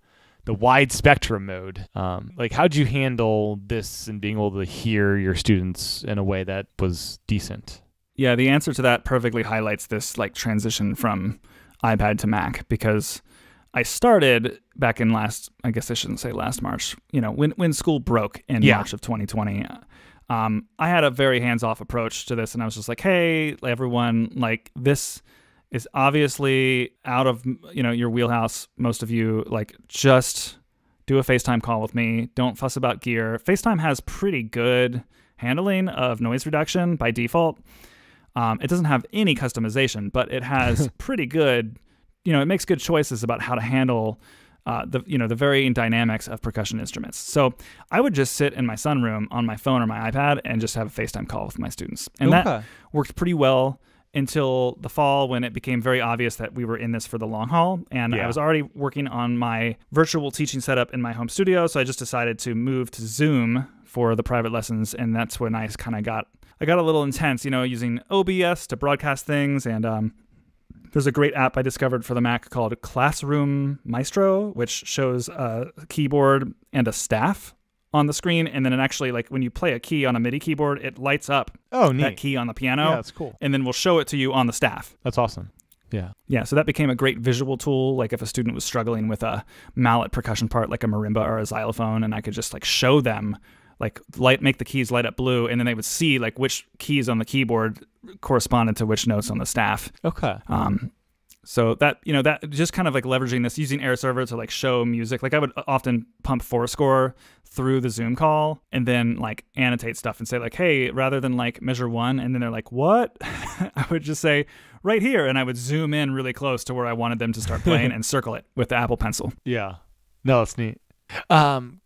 wide spectrum mode. Like, how'd you handle this and being able to hear your students in a way that was decent? Yeah, the answer to that perfectly highlights this like transition from iPad to Mac, because I started back in I guess I shouldn't say last March, when school broke in March of 2020. I had a very hands-off approach to this, and I was just like, hey, everyone, like, this is obviously out of, your wheelhouse. Most of you, like, just do a FaceTime call with me. Don't fuss about gear. FaceTime has pretty good handling of noise reduction by default. It doesn't have any customization, but it has pretty good, it makes good choices about how to handle the varying dynamics of percussion instruments. So I would just sit in my sunroom on my phone or my iPad and just have a FaceTime call with my students. And that worked pretty well until the fall, when it became very obvious that we were in this for the long haul. And I was already working on my virtual teaching setup in my home studio. So I just decided to move to Zoom for the private lessons. And that's when I kind of got a little intense, using OBS to broadcast things. And there's a great app I discovered for the Mac called Classroom Maestro, which shows a keyboard and a staff on the screen, and then it actually, like, when you play a key on a MIDI keyboard, it lights up that key on the piano. Yeah, that's cool. And then we'll show it to you on the staff. That's awesome. Yeah. Yeah, so that became a great visual tool. Like if a student was struggling with a mallet percussion part like a marimba or a xylophone, and I could just like show them, like make the keys light up blue, and then they would see like which keys on the keyboard corresponded to which notes on the staff. Okay. So that, that just kind of like leveraging this, using Air Server to like show music. Like I would often pump Fourscore through the Zoom call and then like annotate stuff and say like, hey, rather than like measure 1, and then they're like, what? I would just say right here, and I would zoom in really close to where I wanted them to start playing and circle it with the Apple Pencil. Yeah. No, that's neat.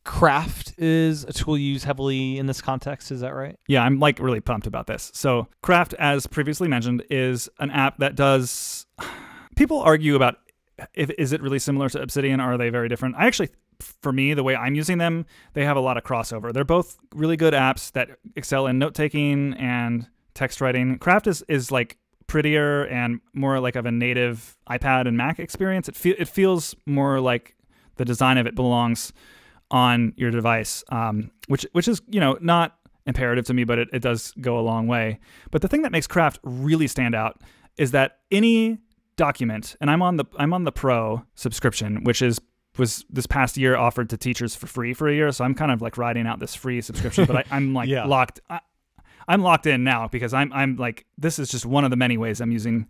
Craft is a tool you use heavily in this context. Is that right? Yeah, I'm like really pumped about this. So Craft, as previously mentioned, is an app that does... People argue about is it really similar to Obsidian, or are they very different? I actually, for me, the way I'm using them, they have a lot of crossover. They're both really good apps that excel in note-taking and text writing. Craft is like prettier and more like of a native iPad and Mac experience. It feels more like the design of it belongs on your device, which is, not imperative to me, but it does go a long way. But the thing that makes Craft really stand out is that any document, and I'm on the Pro subscription, which was this past year offered to teachers for free for a year, so I'm kind of like riding out this free subscription, but I'm like I'm locked in now because I'm like, this is just one of the many ways I'm using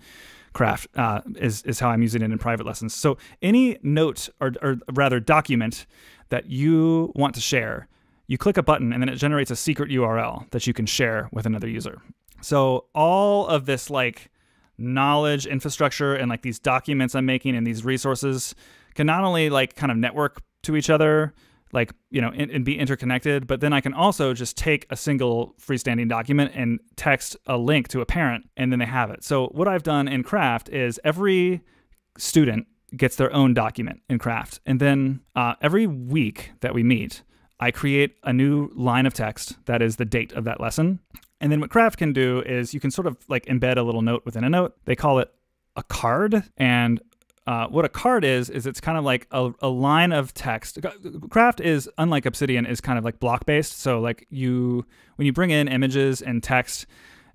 Craft, is how I'm using it in private lessons. So any note or rather document that you want to share, you click a button and then it generates a secret URL that you can share with another user. So all of this like knowledge infrastructure and like these documents I'm making and these resources can not only like kind of network to each other, like, and be interconnected, but then I can also just take a single freestanding document and text a link to a parent, and then they have it. So what I've done in Craft is every student gets their own document in Craft. And then every week that we meet, I create a new line of text that is the date of that lesson. And then what Craft can do is you can sort of like embed a little note within a note. They call it a card. And what a card is it's kind of like a line of text. Craft is, unlike Obsidian, is kind of like block-based. So like when you bring in images and text,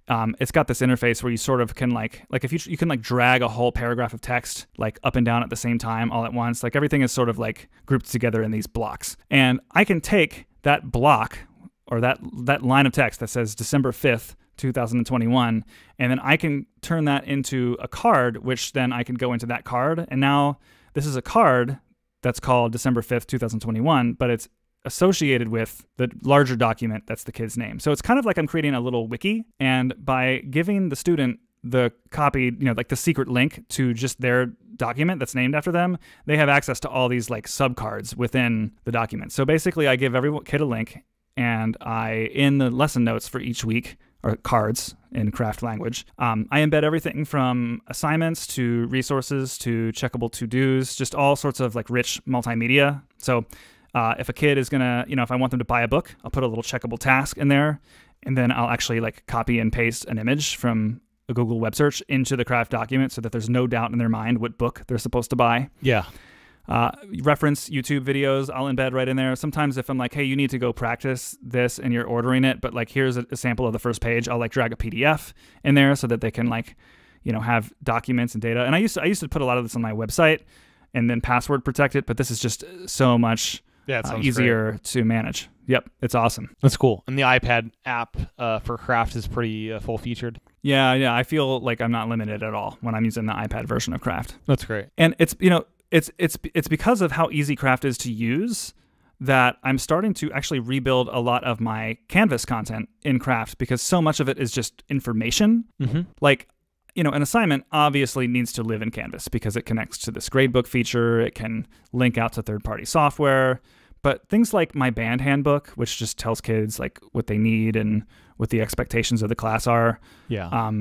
it's got this interface where you sort of can like if you can like drag a whole paragraph of text like up and down at the same time all at once. Like everything is sort of like grouped together in these blocks. And I can take that block or that line of text that says December 5th, 2021, and then I can turn that into a card, which then I can go into that card. And now this is a card that's called December 5th, 2021, but it's associated with the larger document that's the kid's name. So it's kind of like I'm creating a little wiki, and by giving the student the copy, like the secret link to just their document that's named after them, they have access to all these like subcards within the document. So basically I give every kid a link, and in the lesson notes for each week, or cards in Craft language, I embed everything from assignments to resources to checkable to-dos, just all sorts of like rich multimedia. So if a kid is gonna, if I want them to buy a book, I'll put a little checkable task in there, and then I'll actually like copy and paste an image from a Google web search into the Craft document so that there's no doubt in their mind what book they're supposed to buy. Yeah. Reference YouTube videos I'll embed right in there. Sometimes if I'm like, hey, you need to go practice this and you're ordering it, but like here's a sample of the first page, I'll like drag a PDF in there so that they can like, have documents and data. And I used to put a lot of this on my website and then password protect it, but this is just so much easier to manage. Yep, it's awesome. That's cool. And the iPad app for Craft is pretty full featured. Yeah, I feel like I'm not limited at all when I'm using the iPad version of Craft. That's great. And it's it's because of how easy Craft is to use that I'm starting to actually rebuild a lot of my Canvas content in Craft, because so much of it is just information. Mm-hmm. Like, an assignment obviously needs to live in Canvas because it connects to this gradebook feature. It can link out to third-party software. But things like my band handbook, which just tells kids like what they need and what the expectations of the class are. Yeah.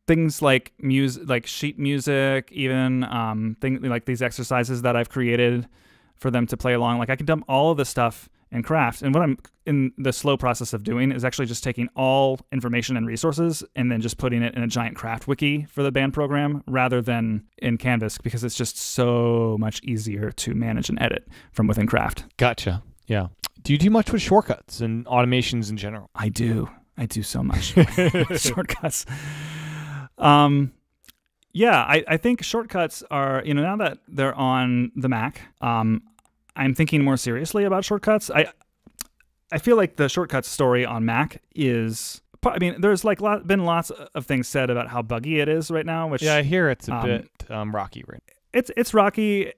Things like music, like sheet music, even things like these exercises that I've created for them to play along. Like I can dump all of this stuff in Craft. And what I'm in the slow process of doing is actually just taking all information and resources and then just putting it in a giant Craft wiki for the band program rather than in Canvas, because it's just so much easier to manage and edit from within Craft. Gotcha. Yeah. Do you do much with shortcuts and automations in general? I do so much shortcuts. Yeah, I think shortcuts are, now that they're on the Mac, I'm thinking more seriously about shortcuts. I feel like the shortcuts story on Mac is, there's like been lots of things said about how buggy it is right now. Which I hear it's a bit rocky right now. It's rocky.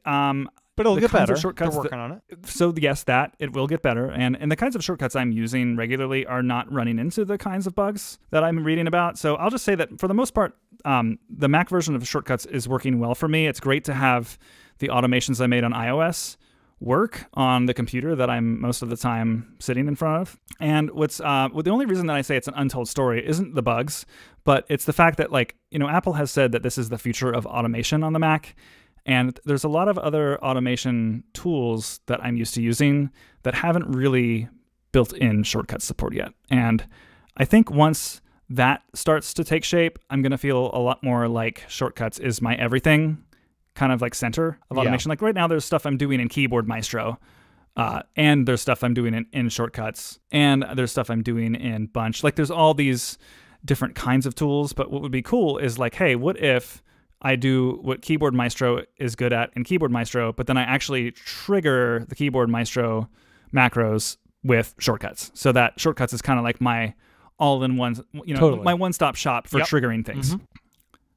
But it'll get better. They're working on it. So yes, it will get better. And the kinds of shortcuts I'm using regularly are not running into the kinds of bugs that I'm reading about. So I'll just say that for the most part, the Mac version of shortcuts is working well for me. It's great to have the automations I made on iOS work on the computer that I'm most of the time sitting in front of. And the only reason that I say it's an untold story isn't the bugs, but it's the fact that Apple has said that this is the future of automation on the Mac. And there's a lot of other automation tools that I'm used to using that haven't really built in shortcut support yet. And I think once that starts to take shape, I'm going to feel a lot more like shortcuts is my everything kind of like center of automation. Like right now, there's stuff I'm doing in Keyboard Maestro, and there's stuff I'm doing in shortcuts, and there's stuff I'm doing in Bunch. Like there's all these different kinds of tools. But what would be cool is like, hey, what if I do what Keyboard Maestro is good at in Keyboard Maestro, but then I actually trigger the Keyboard Maestro macros with shortcuts. So that shortcuts is kind of like my all-in-one, my one-stop shop for triggering things. Mm-hmm.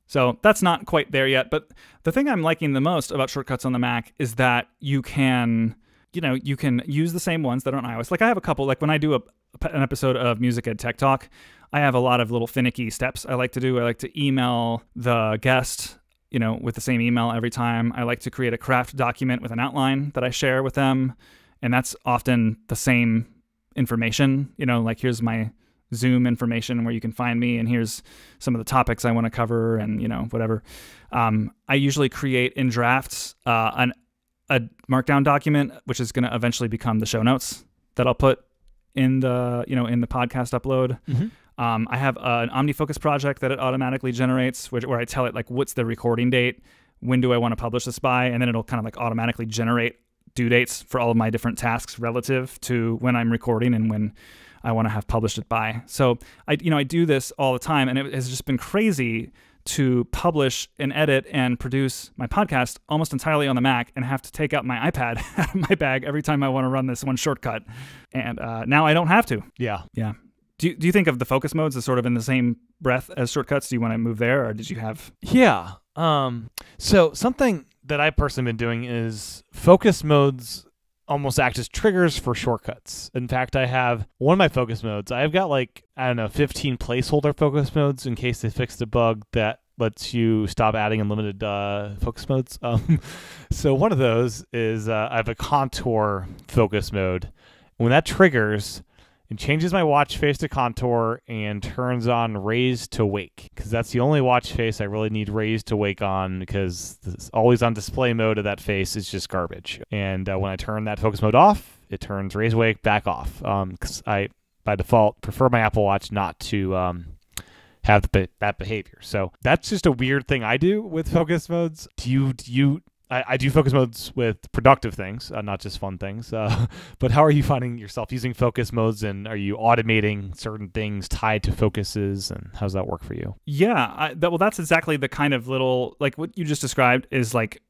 So that's not quite there yet. But the thing I'm liking the most about shortcuts on the Mac is that you can use the same ones that are on iOS. Like I have a couple, like when I do an episode of Music Ed Tech Talk, I have a lot of little finicky steps I like to do. I like to email the guest, with the same email every time. I like to create a craft document with an outline that I share with them. And that's often the same information, like here's my Zoom information where you can find me, and here's some of the topics I want to cover, and whatever. I usually create in drafts a markdown document, which is going to eventually become the show notes that I'll put in the in the podcast upload. Mm-hmm. I have an Omnifocus project that it automatically generates, where I tell it like what's the recording date, when do I want to publish this by, and then it'll kind of like automatically generate due dates for all of my different tasks relative to when I'm recording and when I want to have published it by. So I do this all the time, and it has just been crazy to publish and edit and produce my podcast almost entirely on the Mac and have to take out my iPad out of my bag every time I want to run this one shortcut. And now I don't have to. Yeah. Yeah. Do you think of the focus modes as sort of in the same breath as shortcuts? Do you want to move there, or did you have? Yeah. So something that I personally been doing is focus modes almost act as triggers for shortcuts. In fact, I have one of my focus modes. I've got 15 placeholder focus modes in case they fixed a bug that lets you stop adding unlimited focus modes. So one of those is I have a contour focus mode. When that triggers, it changes my watch face to contour and turns on raise to wake, because that's the only watch face I really need raise to wake on, because this always on display mode of that face is just garbage. And when I turn that focus mode off, it turns raise wake back off, because I, by default, prefer my Apple Watch not to have that behavior. So that's just a weird thing I do with focus modes. I do focus modes with productive things, not just fun things. But how are you finding yourself using focus modes, and are you automating certain things tied to focuses, and how does that work for you? Yeah, that's exactly the kind of little, like what you just described is like,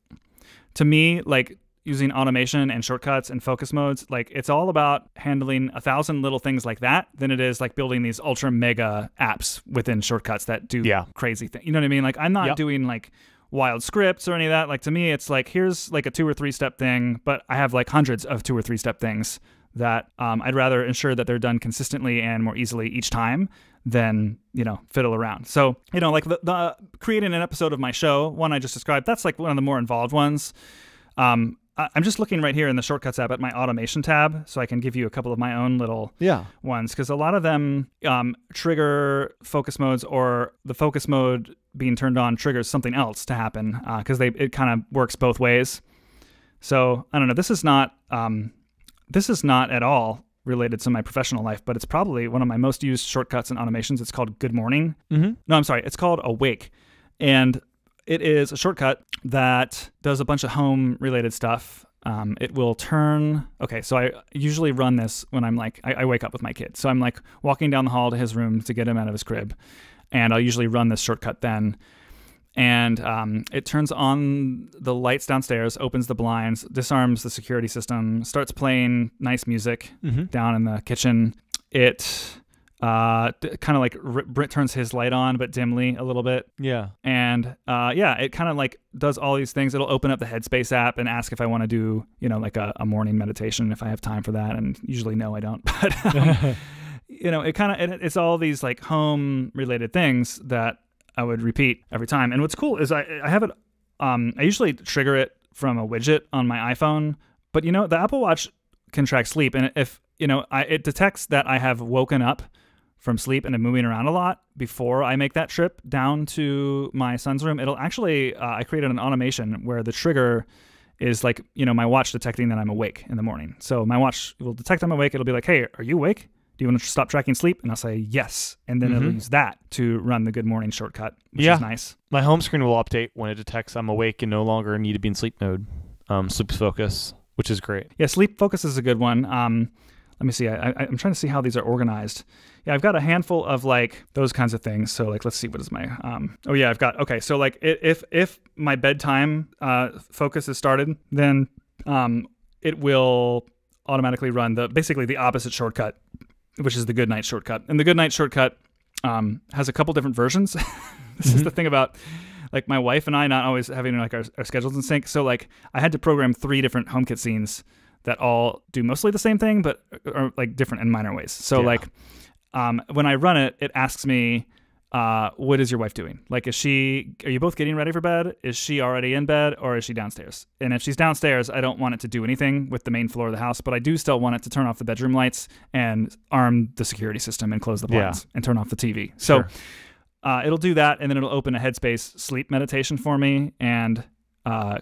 to me, like using automation and shortcuts and focus modes, like it's all about handling 1,000 little things like that than it is like building these ultra mega apps within shortcuts that do crazy things. You know what I mean? Like I'm not doing like wild scripts or any of that. Like to me, it's like, here's like a 2 or 3 step thing, but I have like hundreds of 2 or 3 step things that I'd rather ensure that they're done consistently and more easily each time than, fiddle around. So, like the creating an episode of my show, one I just described, that's like one of the more involved ones. I'm just looking right here in the Shortcuts app at my automation tab, so I can give you a couple of my own little ones, because a lot of them trigger focus modes, or the focus mode being turned on triggers something else to happen, because it kind of works both ways. So I don't know. This is not at all related to my professional life, but it's probably one of my most used shortcuts and automations. It's called Good Morning. Mm-hmm. No, I'm sorry. It's called Awake, and it is a shortcut that does a bunch of home-related stuff. it will turn. Okay, so I usually run this when I'm like, I wake up with my kid. So I'm like walking down the hall to his room to get him out of his crib. And I'll usually run this shortcut then. And it turns on the lights downstairs, opens the blinds, disarms the security system, starts playing nice music down in the kitchen. It kind of like turns his light on, but dimly a little bit. Yeah. And it kind of like does all these things. It'll open up the Headspace app and ask if I want to do, like a morning meditation, if I have time for that. And usually, no, I don't. But, it kind of, it's all these like home related things that I would repeat every time. And what's cool is I have it, I usually trigger it from a widget on my iPhone, but the Apple Watch can track sleep. And if, it detects that I have woken up from sleep and I'm moving around a lot before I make that trip down to my son's room, it'll actually, I created an automation where the trigger is like, my watch detecting that I'm awake in the morning. So my watch will detect I'm awake. It'll be like, hey, are you awake? Do you want to stop tracking sleep? And I'll say yes. And then it'll use that to run the good morning shortcut, which is nice. My home screen will update when it detects I'm awake and no longer need to be in sleep mode. Sleep focus, which is great. Yeah, sleep focus is a good one. Let me see. I'm trying to see how these are organized. Yeah, I've got a handful of like those kinds of things. So like, let's see, what is my, I've got, okay. So like if my bedtime focus is started, then it will automatically run basically the opposite shortcut, which is the good night shortcut. And the good night shortcut has a couple different versions. This is the thing about like my wife and I not always having like our schedules in sync. So like I had to program 3 different HomeKit scenes that all do mostly the same thing, but are like different in minor ways. So like when I run it, it asks me, what is your wife doing? Like, are you both getting ready for bed? Is she already in bed or is she downstairs? And if she's downstairs, I don't want it to do anything with the main floor of the house, but I do still want it to turn off the bedroom lights and arm the security system and close the blinds and turn off the TV. So it'll do that. And then it'll open a Headspace sleep meditation for me and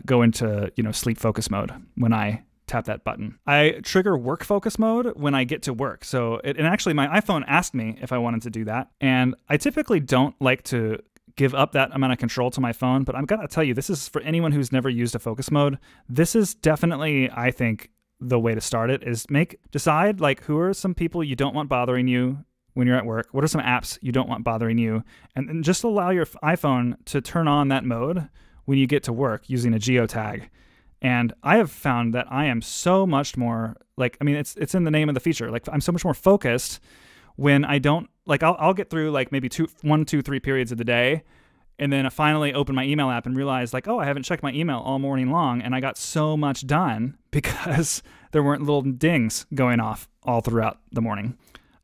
go into, sleep focus mode when I tap that button. I trigger work focus mode when I get to work. So and actually my iPhone asked me if I wanted to do that. And I typically don't like to give up that amount of control to my phone, but I'm gonna tell you, this is for anyone who's never used a focus mode. This is definitely, I think, the way to start it is decide like who are some people you don't want bothering you when you're at work. What are some apps you don't want bothering you? And just allow your iPhone to turn on that mode when you get to work using a geotag. And I have found that I am so much more it's in the name of the feature. Like I'm so much more focused when I don't I'll get through like maybe 1, 2, 3 periods of the day. And then I finally open my email app and realize like, oh, I haven't checked my email all morning long. And I got so much done because there weren't little dings going off all throughout the morning.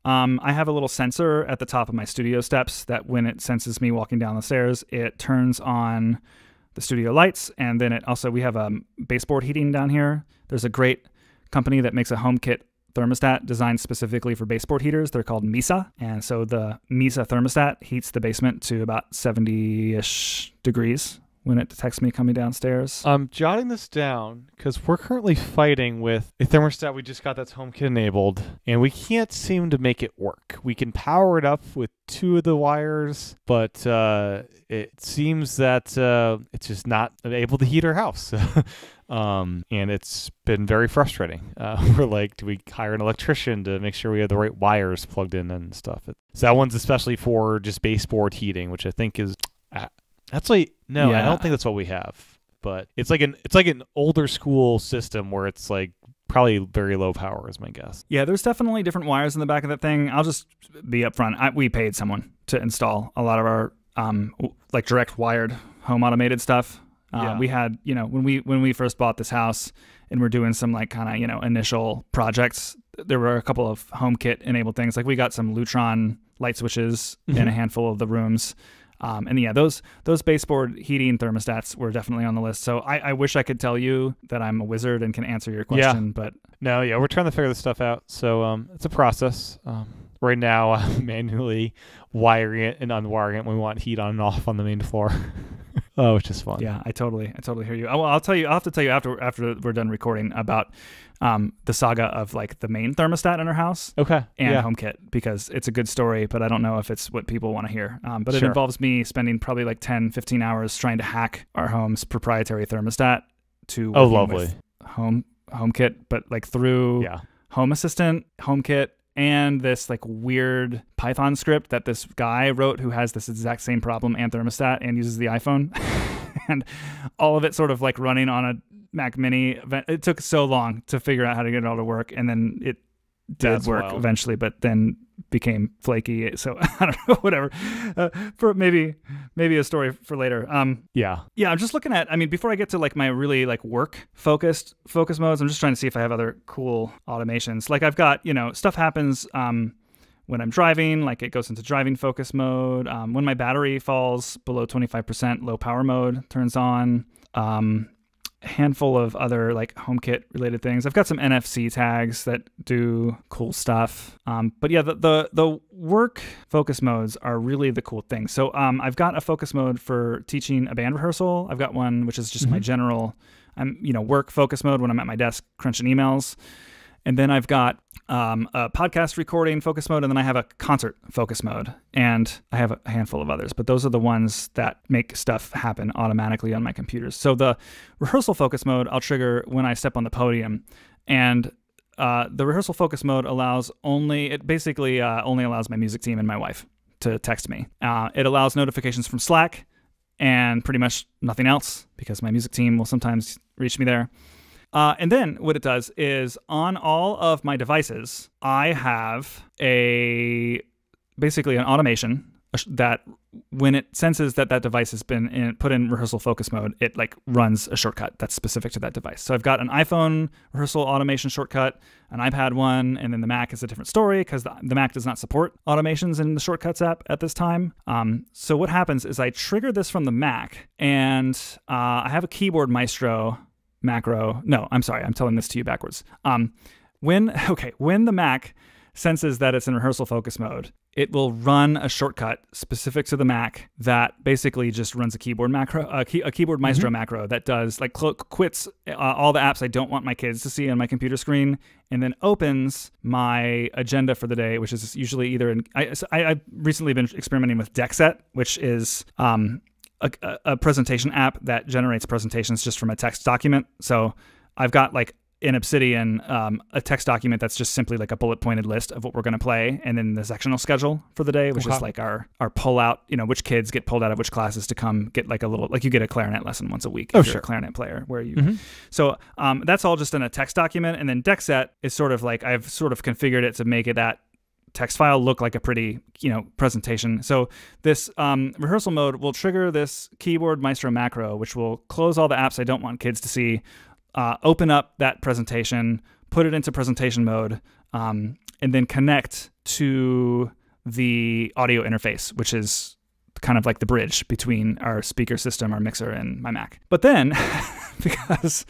I have a little sensor at the top of my studio steps that when it senses me walking down the stairs, it turns on the studio lights. And then we have a baseboard heating down here. There's a great company that makes a HomeKit thermostat designed specifically for baseboard heaters. They're called Misa. And so the Misa thermostat heats the basement to about 70-ish degrees when it detects me coming downstairs. I'm jotting this down because we're currently fighting with a thermostat we just got that's HomeKit enabled, and we can't seem to make it work. We can power it up with 2 of the wires, but it seems that it's just not able to heat our house. And it's been very frustrating. We're like, do we hire an electrician to make sure we have the right wires plugged in and stuff? So that one's especially for just baseboard heating, which I think is... Actually, no, I don't think that's what we have. But it's like an older school system where it's like probably very low power is my guess. Yeah, there's definitely different wires in the back of that thing. I'll just be upfront. We paid someone to install a lot of our like direct wired home automated stuff. We had, when we first bought this house and we're doing some like kind of, initial projects, there were a couple of HomeKit enabled things. Like we got some Lutron light switches in a handful of the rooms. Those baseboard heating thermostats were definitely on the list. So I wish I could tell you that I'm a wizard and can answer your question, but no, we're trying to figure this stuff out. So it's a process. Right now, I'm manually wiring it and unwiring it when we want heat on and off on the main floor. Oh, which is fun. Yeah, I totally hear you. I'll have to tell you after we're done recording about the saga of like the main thermostat in our house. Okay. And HomeKit, because it's a good story, but I don't know if it's what people want to hear. But it involves me spending probably like 10, 15 hours trying to hack our home's proprietary thermostat to working with HomeKit, but like through Home Assistant, HomeKit, and this like weird Python script that this guy wrote who has this exact same problem and thermostat and uses the iPhone. And all of it sort of like running on a Mac Mini. It took so long to figure out how to get it all to work, and then it did work eventually, but then became flaky. So I don't know, whatever. For maybe a story for later. I'm just looking at, before I get to like my really like work focused focus modes, I'm just trying to see if I have other cool automations. Like I've got, stuff happens when I'm driving, like it goes into driving focus mode. When my battery falls below 25%, low power mode turns on. Handful of other like HomeKit related things. I've got some NFC tags that do cool stuff. But yeah, the work focus modes are really the cool thing. So I've got a focus mode for teaching a band rehearsal. I've got one which is just my general work focus mode when I'm at my desk crunching emails. And then I've got a podcast recording focus mode, and then I have a concert focus mode, and I have a handful of others, but those are the ones that make stuff happen automatically on my computers. So the rehearsal focus mode I'll trigger when I step on the podium, and the rehearsal focus mode basically only allows my music team and my wife to text me. It allows notifications from Slack and pretty much nothing else, because my music team will sometimes reach me there. And then what it does is on all of my devices, I have basically an automation that when it senses that device has been put in rehearsal focus mode, it like runs a shortcut that's specific to that device. So I've got an iPhone rehearsal automation shortcut, an iPad one, and then the Mac is a different story because the Mac does not support automations in the Shortcuts app at this time. So what happens is I trigger this from the Mac, and I have a keyboard Maestro macro. No, I'm sorry. I'm telling this to you backwards. When the Mac senses that it's in rehearsal focus mode, it will run a shortcut specific to the Mac that basically just runs a keyboard macro, a keyboard Maestro macro that does like quits all the apps I don't want my kids to see on my computer screen, and then opens my agenda for the day, which is usually either I've recently been experimenting with DeckSet, which is a presentation app that generates presentations just from a text document. So I've got like in Obsidian a text document that's just simply like a bullet pointed list of what we're going to play, and then the sectional schedule for the day, which is like our pull out, which kids get pulled out of which classes to come get like a little, like you get a clarinet lesson once a week if you're a clarinet player, where you so that's all just in a text document. And then DeckSet is sort of like, I've sort of configured it to make it that text file look like a pretty, presentation. So this rehearsal mode will trigger this keyboard Maestro macro, which will close all the apps I don't want kids to see, open up that presentation, put it into presentation mode, and then connect to the audio interface, which is kind of like the bridge between our speaker system, our mixer, and my Mac. But then, because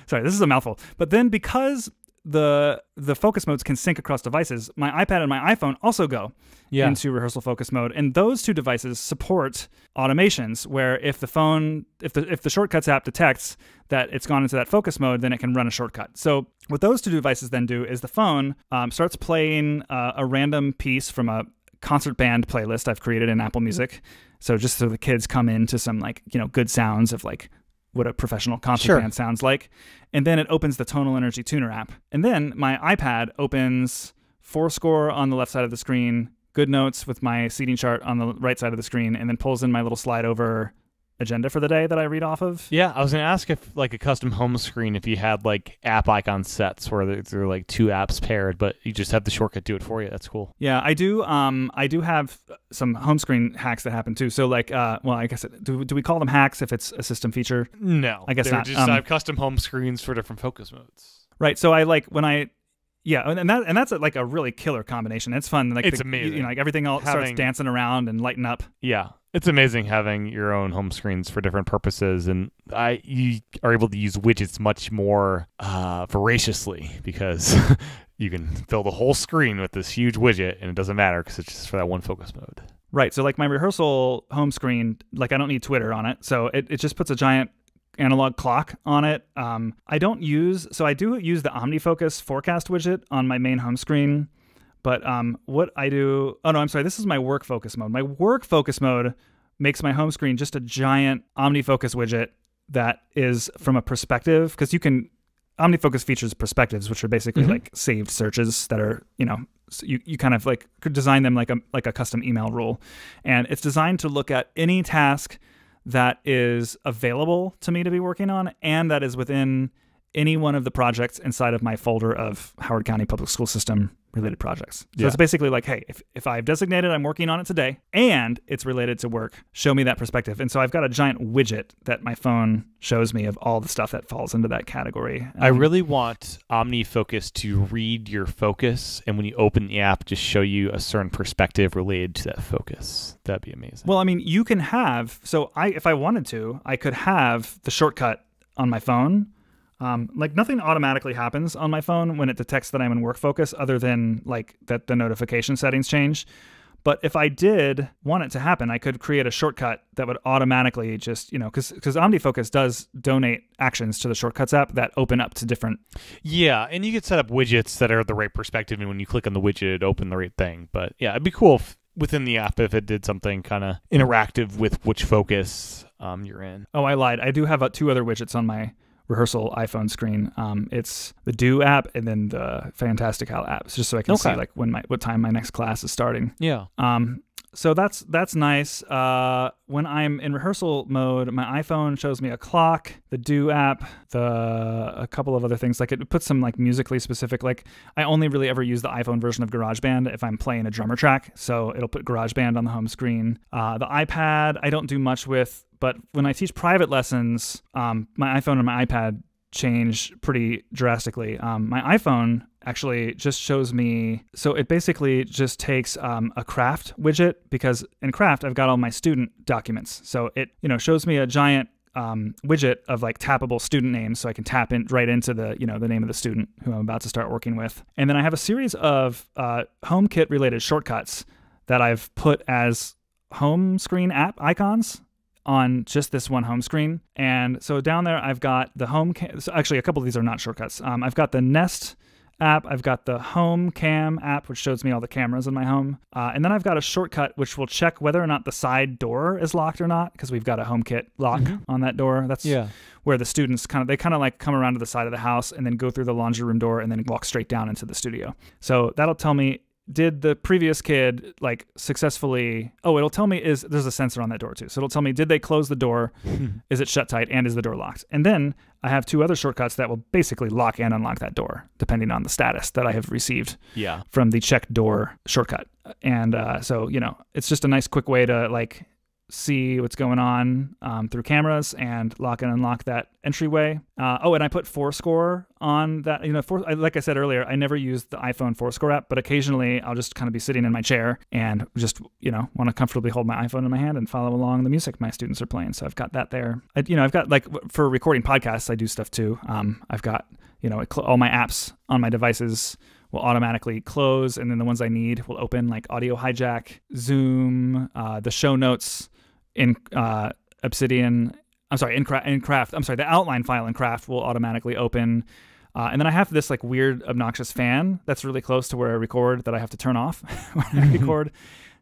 this is a mouthful, but then because the focus modes can sync across devices, my iPad and my iPhone also go into rehearsal focus mode, and those two devices support automations where if the Shortcuts app detects that it's gone into that focus mode, then it can run a shortcut. So what those two devices then do is the phone starts playing a random piece from a concert band playlist I've created in Apple Music. So just so the kids come into some like good sounds of like what a professional concert band sounds like. And then it opens the Tonal Energy Tuner app. And then my iPad opens Fourscore on the left side of the screen, Goodnotes with my seating chart on the right side of the screen, and then pulls in my little slide over agenda for the day that I read off of. Yeah, I was going to ask if like a custom home screen, if you had like app icon sets where they're like two apps paired, but you just have the shortcut do it for you. That's cool. Yeah, I do. I do have some home screen hacks that happen too. So like, I guess do we call them hacks if it's a system feature? No, I guess not. Just, I have custom home screens for different focus modes. Right. So I like when I. Yeah, and that's like a really killer combination. It's fun. Like it's amazing. Like everything all starts dancing around and lighting up. Yeah, it's amazing having your own home screens for different purposes, and you are able to use widgets much more voraciously because you can fill the whole screen with this huge widget, and it doesn't matter because it's just for that one focus mode. Right. So like my rehearsal home screen, like I don't need Twitter on it, so it just puts a giant analog clock on it. I do use the Omnifocus forecast widget on my main home screen, but what I do, this is my work focus mode. My work focus mode makes my home screen just a giant OmniFocus widget that is from a perspective, because you can OmniFocus features perspectives, which are basically like saved searches that are, so you kind of like could design them like a custom email rule. And it's designed to look at any task that is available to me to be working on and that is within any one of the projects inside of my folder of Howard County Public School System related projects. So it's basically like, hey, if I've designated I'm working on it today and it's related to work, show me that perspective. And so I've got a giant widget that my phone shows me of all the stuff that falls into that category. I really want OmniFocus to read your focus, and when you open the app, just show you a certain perspective related to that focus. That'd be amazing. Well, I mean, you can have, if I wanted to, I could have the shortcut on my phone. Like nothing automatically happens on my phone when it detects that I'm in work focus other than like that the notification settings change. But if I did want it to happen, I could create a shortcut that would automatically just, because OmniFocus does donate actions to the Shortcuts app that open up to different. Yeah, and you could set up widgets that are the right perspective, and when you click on the widget, it open the right thing. But yeah, it'd be cool within the app if it did something kind of interactive with which focus you're in. Oh, I lied. I do have 2 other widgets on my Rehearsal iPhone screen. It's the Do app and then the Fantastical app, just so I can see like what time my next class is starting. Yeah. So that's nice. When I'm in rehearsal mode, my iPhone shows me a clock, the Do app, a couple of other things. Like it puts some like musically specific, like I only really ever use the iPhone version of GarageBand if I'm playing a drummer track. So it'll put GarageBand on the home screen. The iPad, I don't do much with, but when I teach private lessons, my iPhone and my iPad change pretty drastically. My iPhone actually just shows me, so it basically just takes a craft widget, because in craft I've got all my student documents. So it shows me a giant widget of like tappable student names, so I can tap in right into the the name of the student who I'm about to start working with. And then I have a series of HomeKit related shortcuts that I've put as home screen app icons on just this one home screen. And so down there I've got the so actually a couple of these are not shortcuts. I've got the Nest app, I've got the Home Cam app, which shows me all the cameras in my home. And then I've got a shortcut which will check whether or not the side door is locked or not, because we've got a HomeKit lock on that door. That's where the students kind of like come around to the side of the house and then go through the laundry room door and then walk straight down into the studio. So that'll tell me, did the previous kid like successfully, it'll tell me there's a sensor on that door too. So it'll tell me, did they close the door? Is it shut tight? And is the door locked? And then I have 2 other shortcuts that will basically lock and unlock that door, depending on the status that I have received from the check door shortcut. And so, it's just a nice quick way to like see what's going on through cameras and lock and unlock that entryway. And I put Fourscore on that. Like I said earlier, I never use the iPhone Fourscore app, but occasionally I'll just kind of be sitting in my chair and just, want to comfortably hold my iPhone in my hand and follow along the music my students are playing. So I've got that there. I've got like for recording podcasts, I do stuff too. I've got, all my apps on my devices will automatically close, and then the ones I need will open, like Audio Hijack, Zoom, the show notes in Obsidian. I'm sorry, in Craft. I'm sorry, the outline file in Craft will automatically open. And then I have this like weird obnoxious fan that's really close to where I record that I have to turn off when I record.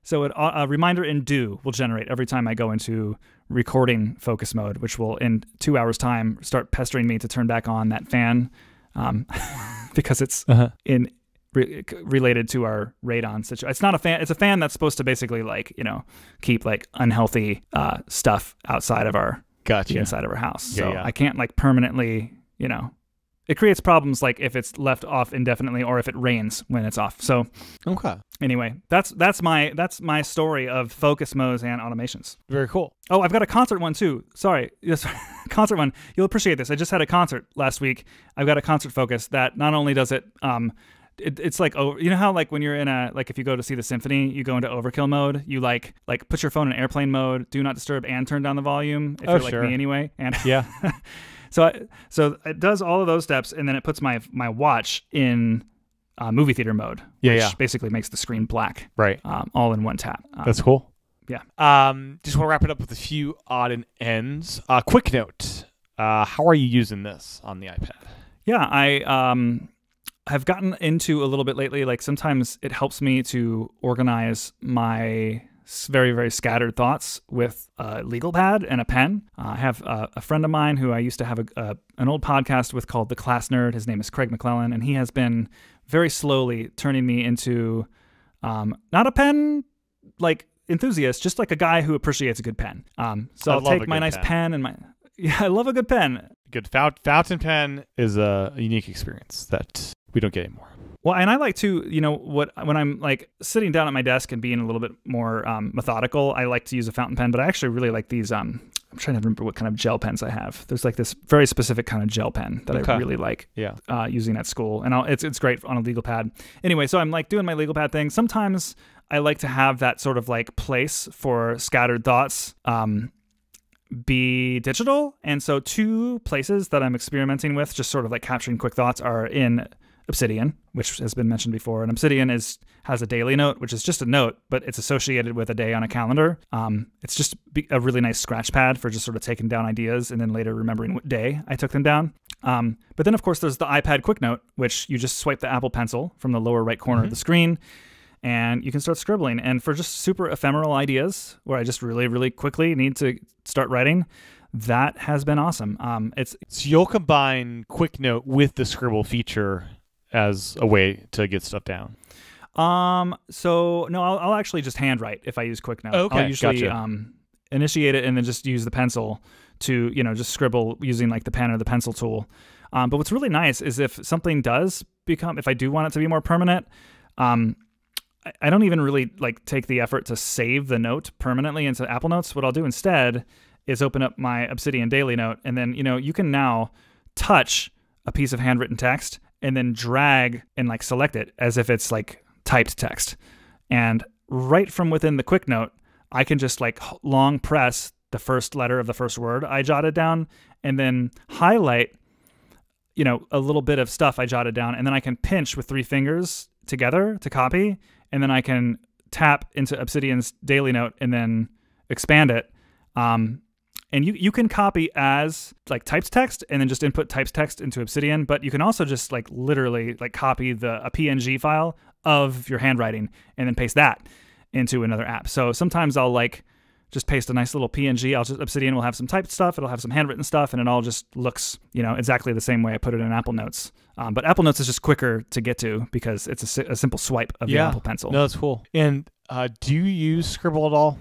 So a reminder in Do will generate every time I go into recording focus mode, which will in 2 hours time start pestering me to turn back on that fan because it's related to our radon situation. It's not a fan. It's a fan that's supposed to basically like, keep like unhealthy stuff outside of our inside of our house. So I can't like permanently, it creates problems like if it's left off indefinitely or if it rains when it's off. So anyway, that's my story of focus modes and automations. Very cool. Oh, I've got a concert one too. Sorry. Yes, concert one. You'll appreciate this. I just had a concert last week. I've got a concert focus that not only does it it's like, how like when you're in if you go to see the symphony, you go into overkill mode, you like put your phone in airplane mode, do not disturb, and turn down the volume if you're like me anyway. And so it does all of those steps, and then it puts my watch in movie theater mode, which basically makes the screen black, right? All in one tap. That's cool. Yeah. Just want to wrap it up with a few odd and ends. Quick note. How are you using this on the iPad? Yeah, I've gotten into a little bit lately. Like sometimes it helps me to organize my very, very scattered thoughts with a legal pad and a pen. I have a friend of mine who I used to have an old podcast with called The Class Nerd. His name is Craig McClellan, and he has been very slowly turning me into not a pen like enthusiast, just like a guy who appreciates a good pen. So I'll take my nice pen and I love a good pen. Good fountain pen is a unique experience that we don't get anymore. Well, and I like to, when I'm like sitting down at my desk and being a little bit more methodical, I like to use a fountain pen, but I actually really like these. I'm trying to remember what kind of gel pens I have. There's like this very specific kind of gel pen that I really like using at school. And it's great on a legal pad. Anyway, so I'm like doing my legal pad thing. Sometimes I like to have that sort of like place for scattered thoughts be digital. And so 2 places that I'm experimenting with, just sort of like capturing quick thoughts, are in Obsidian, which has been mentioned before. And Obsidian has a daily note, which is just a note, but it's associated with a day on a calendar. It's just a really nice scratch pad for just sort of taking down ideas and then later remembering what day I took them down. But then, of course, there's the iPad Quick Note, which you just swipe the Apple Pencil from the lower right corner of the screen, and you can start scribbling. And for just super ephemeral ideas where I just really, really quickly need to start writing, that has been awesome. So you'll combine Quick Note with the Scribble feature as a way to get stuff down. So no, I'll actually just handwrite if I use Quick Note. Okay, I'll usually initiate it and then just use the pencil to, just scribble using like the pen or the pencil tool. But what's really nice is if something does become, if I do want it to be more permanent, I don't even really like take the effort to save the note permanently into Apple Notes. What I'll do instead is open up my Obsidian Daily Note, and then, you can now touch a piece of handwritten text and then drag and like select it as if it's like typed text. And right from within the Quick Note, I can just like long press the first letter of the first word I jotted down and then highlight, a little bit of stuff I jotted down. And then I can pinch with 3 fingers together to copy. And then I can tap into Obsidian's Daily Note and then expand it. And you can copy as like typed text and then just input typed text into Obsidian, but you can also just like literally like copy a PNG file of your handwriting and then paste that into another app. So sometimes I'll like just paste a nice little PNG. Obsidian will have some typed stuff, it'll have some handwritten stuff, and it all just looks, exactly the same way I put it in Apple Notes. But Apple Notes is just quicker to get to because it's a simple swipe of the Apple Pencil. No, that's cool. And do you use Scribble at all?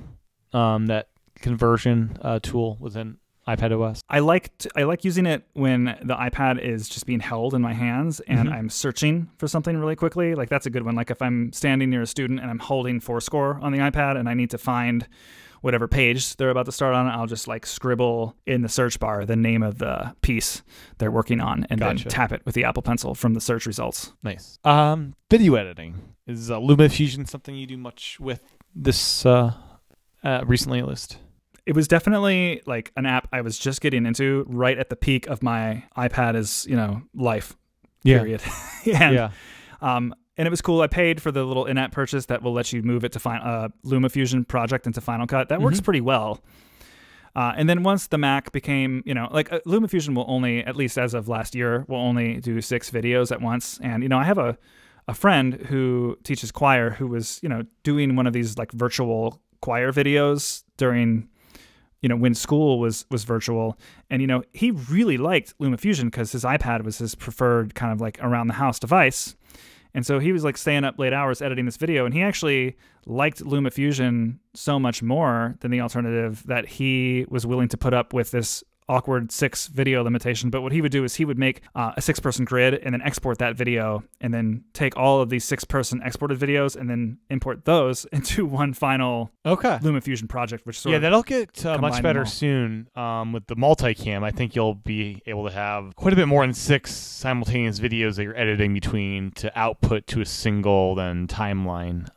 That conversion tool within iPadOS? I like using it when the iPad is just being held in my hands and I'm searching for something really quickly. Like that's a good one. Like if I'm standing near a student and I'm holding Fourscore on the iPad and I need to find whatever page they're about to start on, I'll just like scribble in the search bar the name of the piece they're working on and then tap it with the Apple Pencil from the search results. Nice. Video editing. Is LumaFusion something you do much with this recently at least? It was definitely like an app I was just getting into right at the peak of my iPad is, life, period. And it was cool. I paid for the little in-app purchase that will let you move it to LumaFusion project into Final Cut. That works pretty well. And then once the Mac became, LumaFusion will only, at least as of last year, will only do 6 videos at once. And, I have a friend who teaches choir who was, doing one of these like virtual choir videos during, when school was virtual. And, he really liked LumaFusion because his iPad was his preferred kind of like around the house device. And so he was like staying up late hours editing this video, and he actually liked LumaFusion so much more than the alternative that he was willing to put up with this awkward 6 video limitation. But what he would do is he would make a 6-person grid and then export that video and then take all of these 6-person exported videos and then import those into one final LumaFusion project, which sort of that'll get much better soon with the multicam. I think you'll be able to have quite a bit more than 6 simultaneous videos that you're editing between to output to a single then timeline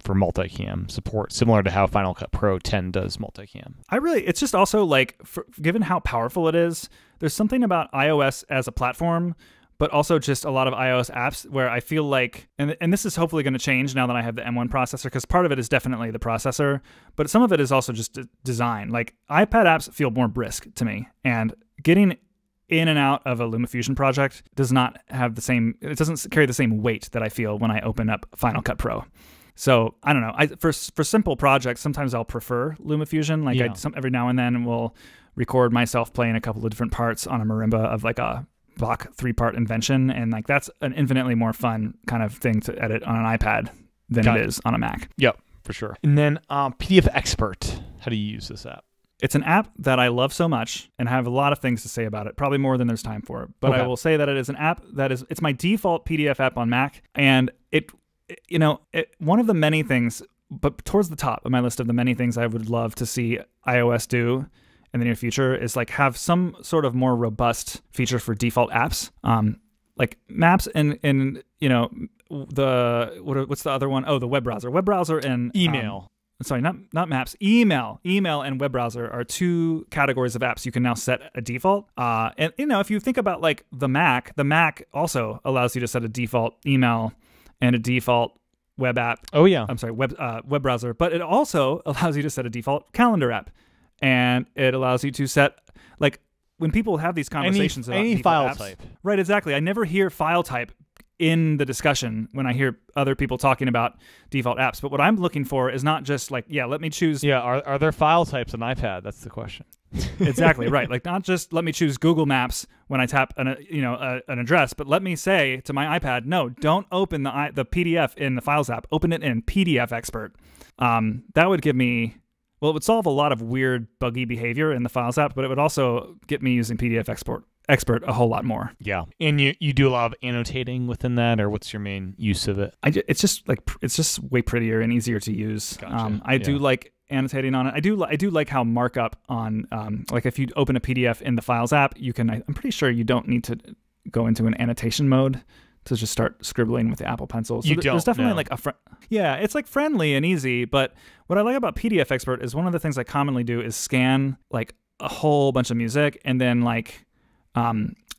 for multicam support, similar to how Final Cut Pro 10 does multicam. It's just also like, given how powerful it is, there's something about iOS as a platform, but also just a lot of iOS apps where I feel like, and this is hopefully going to change now that I have the M1 processor, because part of it is definitely the processor, but some of it is also just design. Like iPad apps feel more brisk to me, and getting in and out of a LumaFusion project does not have the same, it doesn't carry the same weight that I feel when I open up Final Cut Pro. So I don't know. For simple projects, sometimes I'll prefer LumaFusion. Like every now and then will record myself playing a couple of different parts on a marimba of like a Bach 3-part invention, and like that's an infinitely more fun kind of thing to edit on an iPad than it is on a Mac. Yep, for sure. And then PDF Expert. How do you use this app? It's an app that I love so much and have a lot of things to say about it, probably more than there's time for. But I will say that it is an app it's my default PDF app on Mac, and one of the many things, but towards the top of my list of the many things I would love to see iOS do in the near future is like have some sort of more robust feature for default apps, like Maps and what's the other one? Oh, the web browser and email. Sorry, not Maps. Email and web browser are two categories of apps you can now set a default. And if you think about like the Mac also allows you to set a default email and a default web app. Oh yeah. I'm sorry, web browser. But it also allows you to set a default calendar app, and it allows you to set like when people have these conversations about any default file apps, type. Right, exactly. I never hear file type in the discussion when I hear other people talking about default apps. But what I'm looking for is not just like, let me choose. Yeah, are there file types on iPad? That's the question. Exactly, right. Like not just let me choose Google Maps when I tap an address, but let me say to my iPad, no, don't open the PDF in the Files app. Open it in PDF Expert. That would give me. Well, it would solve a lot of weird, buggy behavior in the Files app, but it would also get me using PDF Expert a whole lot more. Yeah. And you do a lot of annotating within that, or what's your main use of it? It's just way prettier and easier to use. Gotcha. I do like annotating on it. I do like how markup on like if you open a PDF in the Files app, you can. I'm pretty sure you don't need to go into an annotation mode to just start scribbling with the Apple Pencil. So there's definitely like it's like friendly and easy. But what I like about PDF Expert is one of the things I commonly do is scan like a whole bunch of music and then like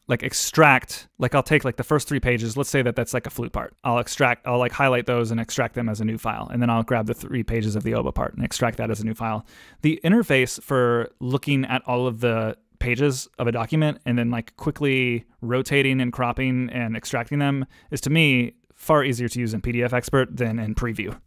extract, like I'll take like the first 3 pages. Let's say that's like a flute part. I'll like highlight those and extract them as a new file. And then I'll grab the 3 pages of the oboe part and extract that as a new file. The interface for looking at all of the pages of a document and then like quickly rotating and cropping and extracting them is to me far easier to use in PDF Expert than in Preview.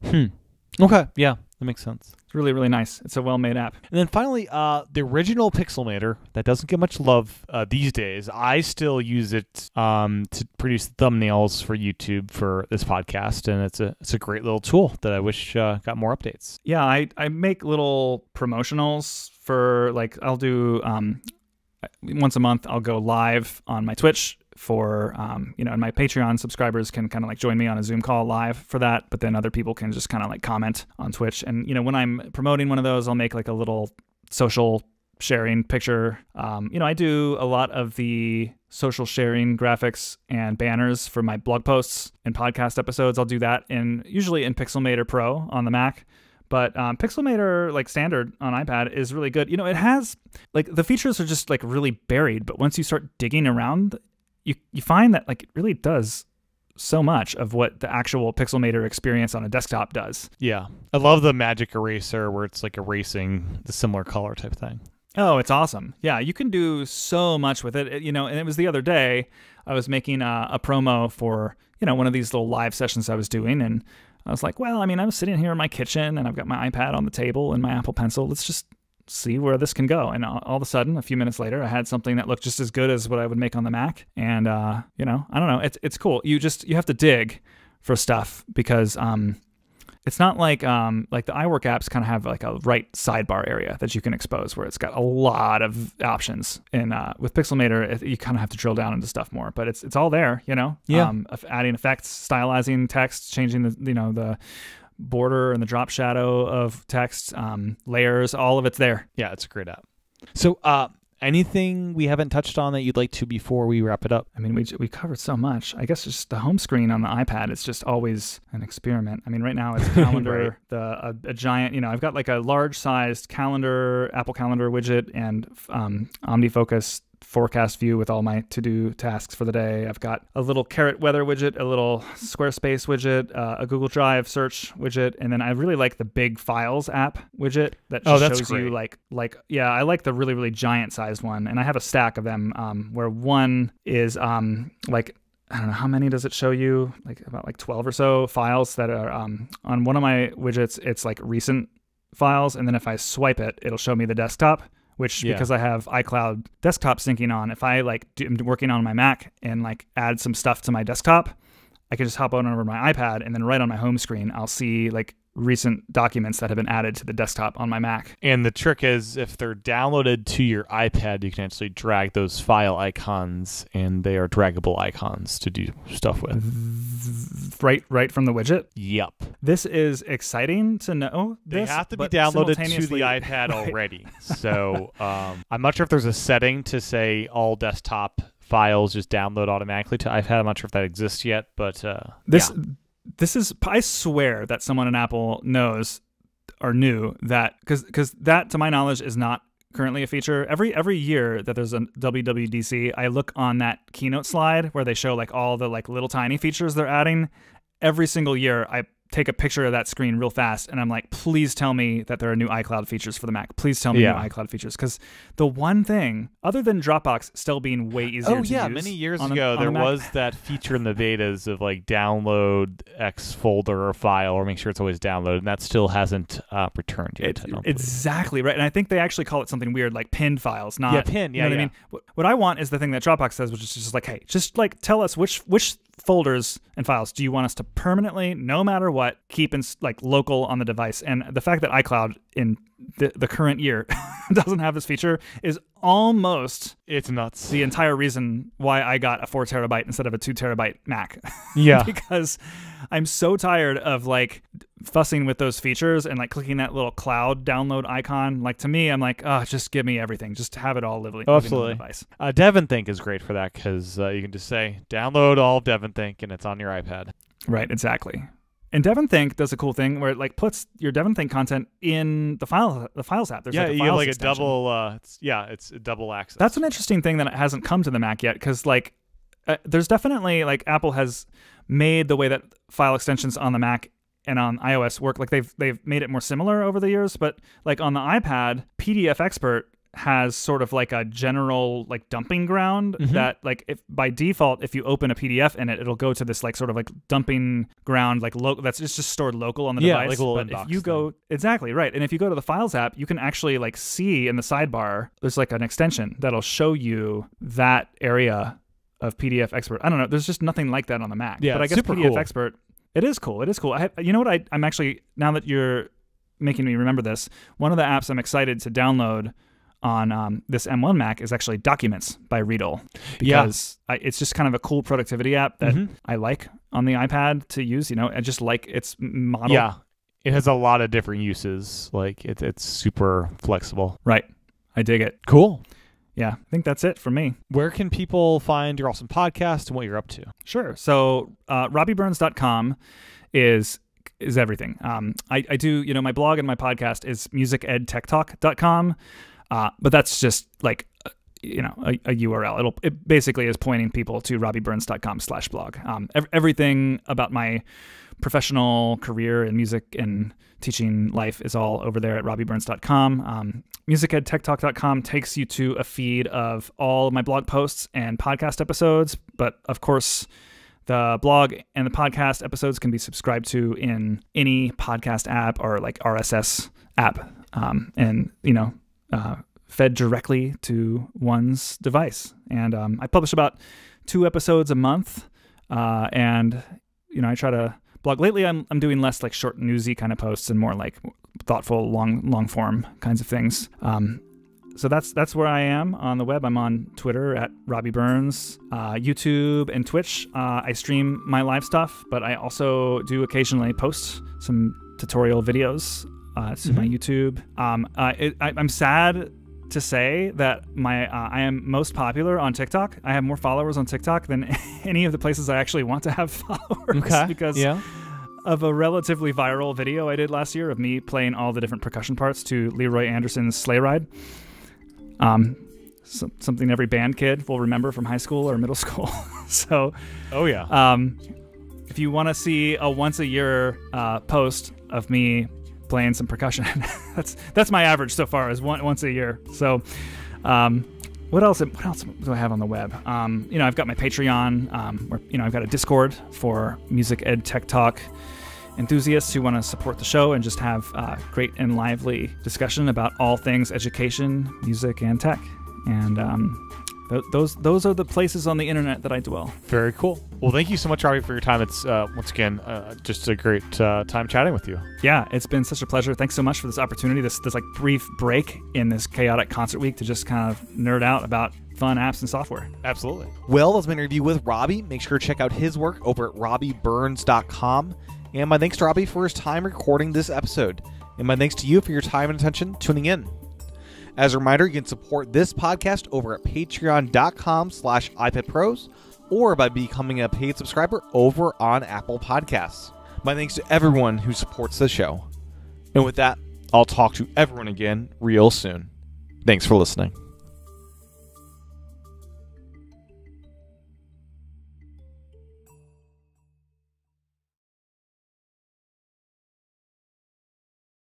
Okay, yeah, that makes sense. It's really, really nice. It's a well-made app. And then finally, the original Pixelmator that doesn't get much love these days. I still use it to produce thumbnails for YouTube for this podcast, and it's a great little tool that I wish got more updates. Yeah, I make little promotionals for like I'll do once a month. I'll go live on my Twitch for and my Patreon subscribers can kind of like join me on a Zoom call live for that, but then other people can just kind of like comment on Twitch. And when I'm promoting one of those, I'll make like a little social sharing picture. I do a lot of the social sharing graphics and banners for my blog posts and podcast episodes. I'll do that usually in Pixelmator Pro on the Mac. But Pixelmator, like standard on iPad, is really good. It has like the features are just like really buried, but once you start digging around, you find that like it really does so much of what the actual Pixelmator experience on a desktop does. Yeah, I love the magic eraser where it's like erasing the similar color type thing. Oh, it's awesome. Yeah, you can do so much with it. And it was the other day I was making a promo for one of these little live sessions I was doing, and I was like, well, I mean, I'm sitting here in my kitchen and I've got my iPad on the table and my Apple Pencil. Let's just see where this can go. And all of a sudden, a few minutes later, I had something that looked just as good as what I would make on the Mac. And, I don't know. It's cool. You have to dig for stuff because it's not like the iWork apps kind of have like a right sidebar area that you can expose where it's got a lot of options. And with Pixelmator, you kind of have to drill down into stuff more, but it's all there, Yeah. Adding effects, stylizing text, changing the border and the drop shadow of text, layers, all of it's there. Yeah, it's a great app. So anything we haven't touched on that you'd like to before we wrap it up? I mean, we covered so much. I guess just the home screen on the iPad is just always an experiment. I mean, right now it's calendar, right. a giant, I've got like a large sized calendar, Apple Calendar widget and OmniFocus forecast view with all my to-do tasks for the day. I've got a little Carrot weather widget, a little Squarespace widget, a Google Drive search widget, and then I really like the big files app widget that just shows great. you I like the really, really giant sized one, and I have a stack of them where one is like I don't know, how many does it show you? Like about like 12 or so files that are on one of my widgets. It's like recent files. And then if I swipe it, it'll show me the desktop, which because I have iCloud desktop syncing on, if I like am working on my Mac and like add some stuff to my desktop, I can just hop on over to my iPad, and then right on my home screen, I'll see like recent documents that have been added to the desktop on my Mac. And the trick is, if they're downloaded to your iPad, you can actually drag those file icons, and they are draggable icons to do stuff with. Right from the widget? Yep. This is exciting to know. They have to be downloaded to the iPad already. So I'm not sure if there's a setting to say all desktop files just download automatically to iPad. I'm not sure if that exists yet, but this is, I swear that someone in Apple knows or knew that, because that, to my knowledge, is not currently a feature. Every year that there's a WWDC, I look on that keynote slide where they show like all the like little tiny features they're adding. Every single year, I take a picture of that screen real fast, and I'm like, please tell me that there are new iCloud features for the Mac. Please tell me new iCloud features, because the one thing, other than Dropbox still being way easier to use. Many years ago, there was that feature in the betas of like download X folder or file, or make sure it's always downloaded, and that still hasn't returned yet. Exactly right, and I think they actually call it something weird like pinned files, not pinned. You know what I mean? What I want is the thing that Dropbox says, which is just like, hey, just like tell us which folders and files do you want us to permanently, no matter what, keep in like local on the device. And the fact that iCloud in the current year doesn't have this feature is almost, it's nuts, the entire reason why I got a 4 terabyte instead of a 2 terabyte Mac. Yeah. Because I'm so tired of like fussing with those features and like clicking that little cloud download icon. Like, to me, I'm like, oh, just give me everything. Just have it all living on the device. DEVONthink is great for that, because you can just say download all of DEVONthink and it's on your iPad. Right, exactly. And DEVONthink does a cool thing where it like puts your DEVONthink content in the Files app. There's like a you files have like extension. a double. It's a double access. That's an interesting thing that hasn't come to the Mac yet, because like there's definitely like Apple has made the way that file extensions on the Mac and on iOS work. Like they've made it more similar over the years, but like on the iPad, PDF Expert has sort of like a general like dumping ground that like if by default, if you open a PDF in it, it'll go to this like sort of like dumping ground, like that's it's just stored local on the device. Like a little but inbox if you go exactly right, and if you go to the Files app, you can actually like see in the sidebar there's like an extension that'll show you that area of PDF Expert. I don't know, there's just nothing like that on the Mac. But I guess PDF cool. Expert, it is cool. It is cool. You know what? I'm actually, now that you're making me remember this, one of the apps I'm excited to download on this M1 Mac is actually Documents by Rehearsal, because it's just kind of a cool productivity app that I like on the iPad to use. You know, I just like its model. Yeah, it has a lot of different uses. Like it's super flexible. Right, I dig it. Cool. Yeah, I think that's it for me. Where can people find your awesome podcast and what you're up to? Sure. So RobbyBurns.com is everything. I do, you know, my blog and my podcast is musicedtechtalk.com. But that's just like, you know, a URL. It basically is pointing people to robbyburns.com/blog. Everything about my professional career in music and teaching life is all over there at robbyburns.com. Musicedtechtalk.com takes you to a feed of all of my blog posts and podcast episodes. But of course, the blog and the podcast episodes can be subscribed to in any podcast app or like RSS app. And, you know, fed directly to one's device. And I publish about 2 episodes a month. And, you know, I try to blog. Lately, I'm doing less like short newsy kind of posts and more like thoughtful, long form kinds of things. So that's where I am on the web. I'm on Twitter at Robby Burns, YouTube and Twitch. I stream my live stuff, but I also do occasionally post some tutorial videos to my YouTube. I'm sad to say that I am most popular on TikTok. I have more followers on TikTok than any of the places I actually want to have followers. Okay. Because of a relatively viral video I did last year of me playing all the different percussion parts to Leroy Anderson's Sleigh Ride. Something every band kid will remember from high school or middle school. So, if you want to see a once a year post of me playing some percussion, that's my average so far, is once a year. So, what What else do I have on the web? I've got my Patreon, where I've got a Discord for music ed tech talk enthusiasts who want to support the show and just have great and lively discussion about all things education, music, and tech. And those are the places on the internet that I dwell. Very cool. Well, thank you so much, Robby, for your time. It's once again just a great time chatting with you. Yeah, it's been such a pleasure. Thanks so much for this opportunity, this like brief break in this chaotic concert week to just kind of nerd out about fun apps and software. Absolutely. Well, that's my interview with Robby. Make sure to check out his work over at robbyburns.com. And my thanks to Robby for his time recording this episode. And my thanks to you for your time and attention tuning in. As a reminder, you can support this podcast over at patreon.com/iPadPros or by becoming a paid subscriber over on Apple Podcasts. My thanks to everyone who supports the show. And with that, I'll talk to everyone again real soon. Thanks for listening.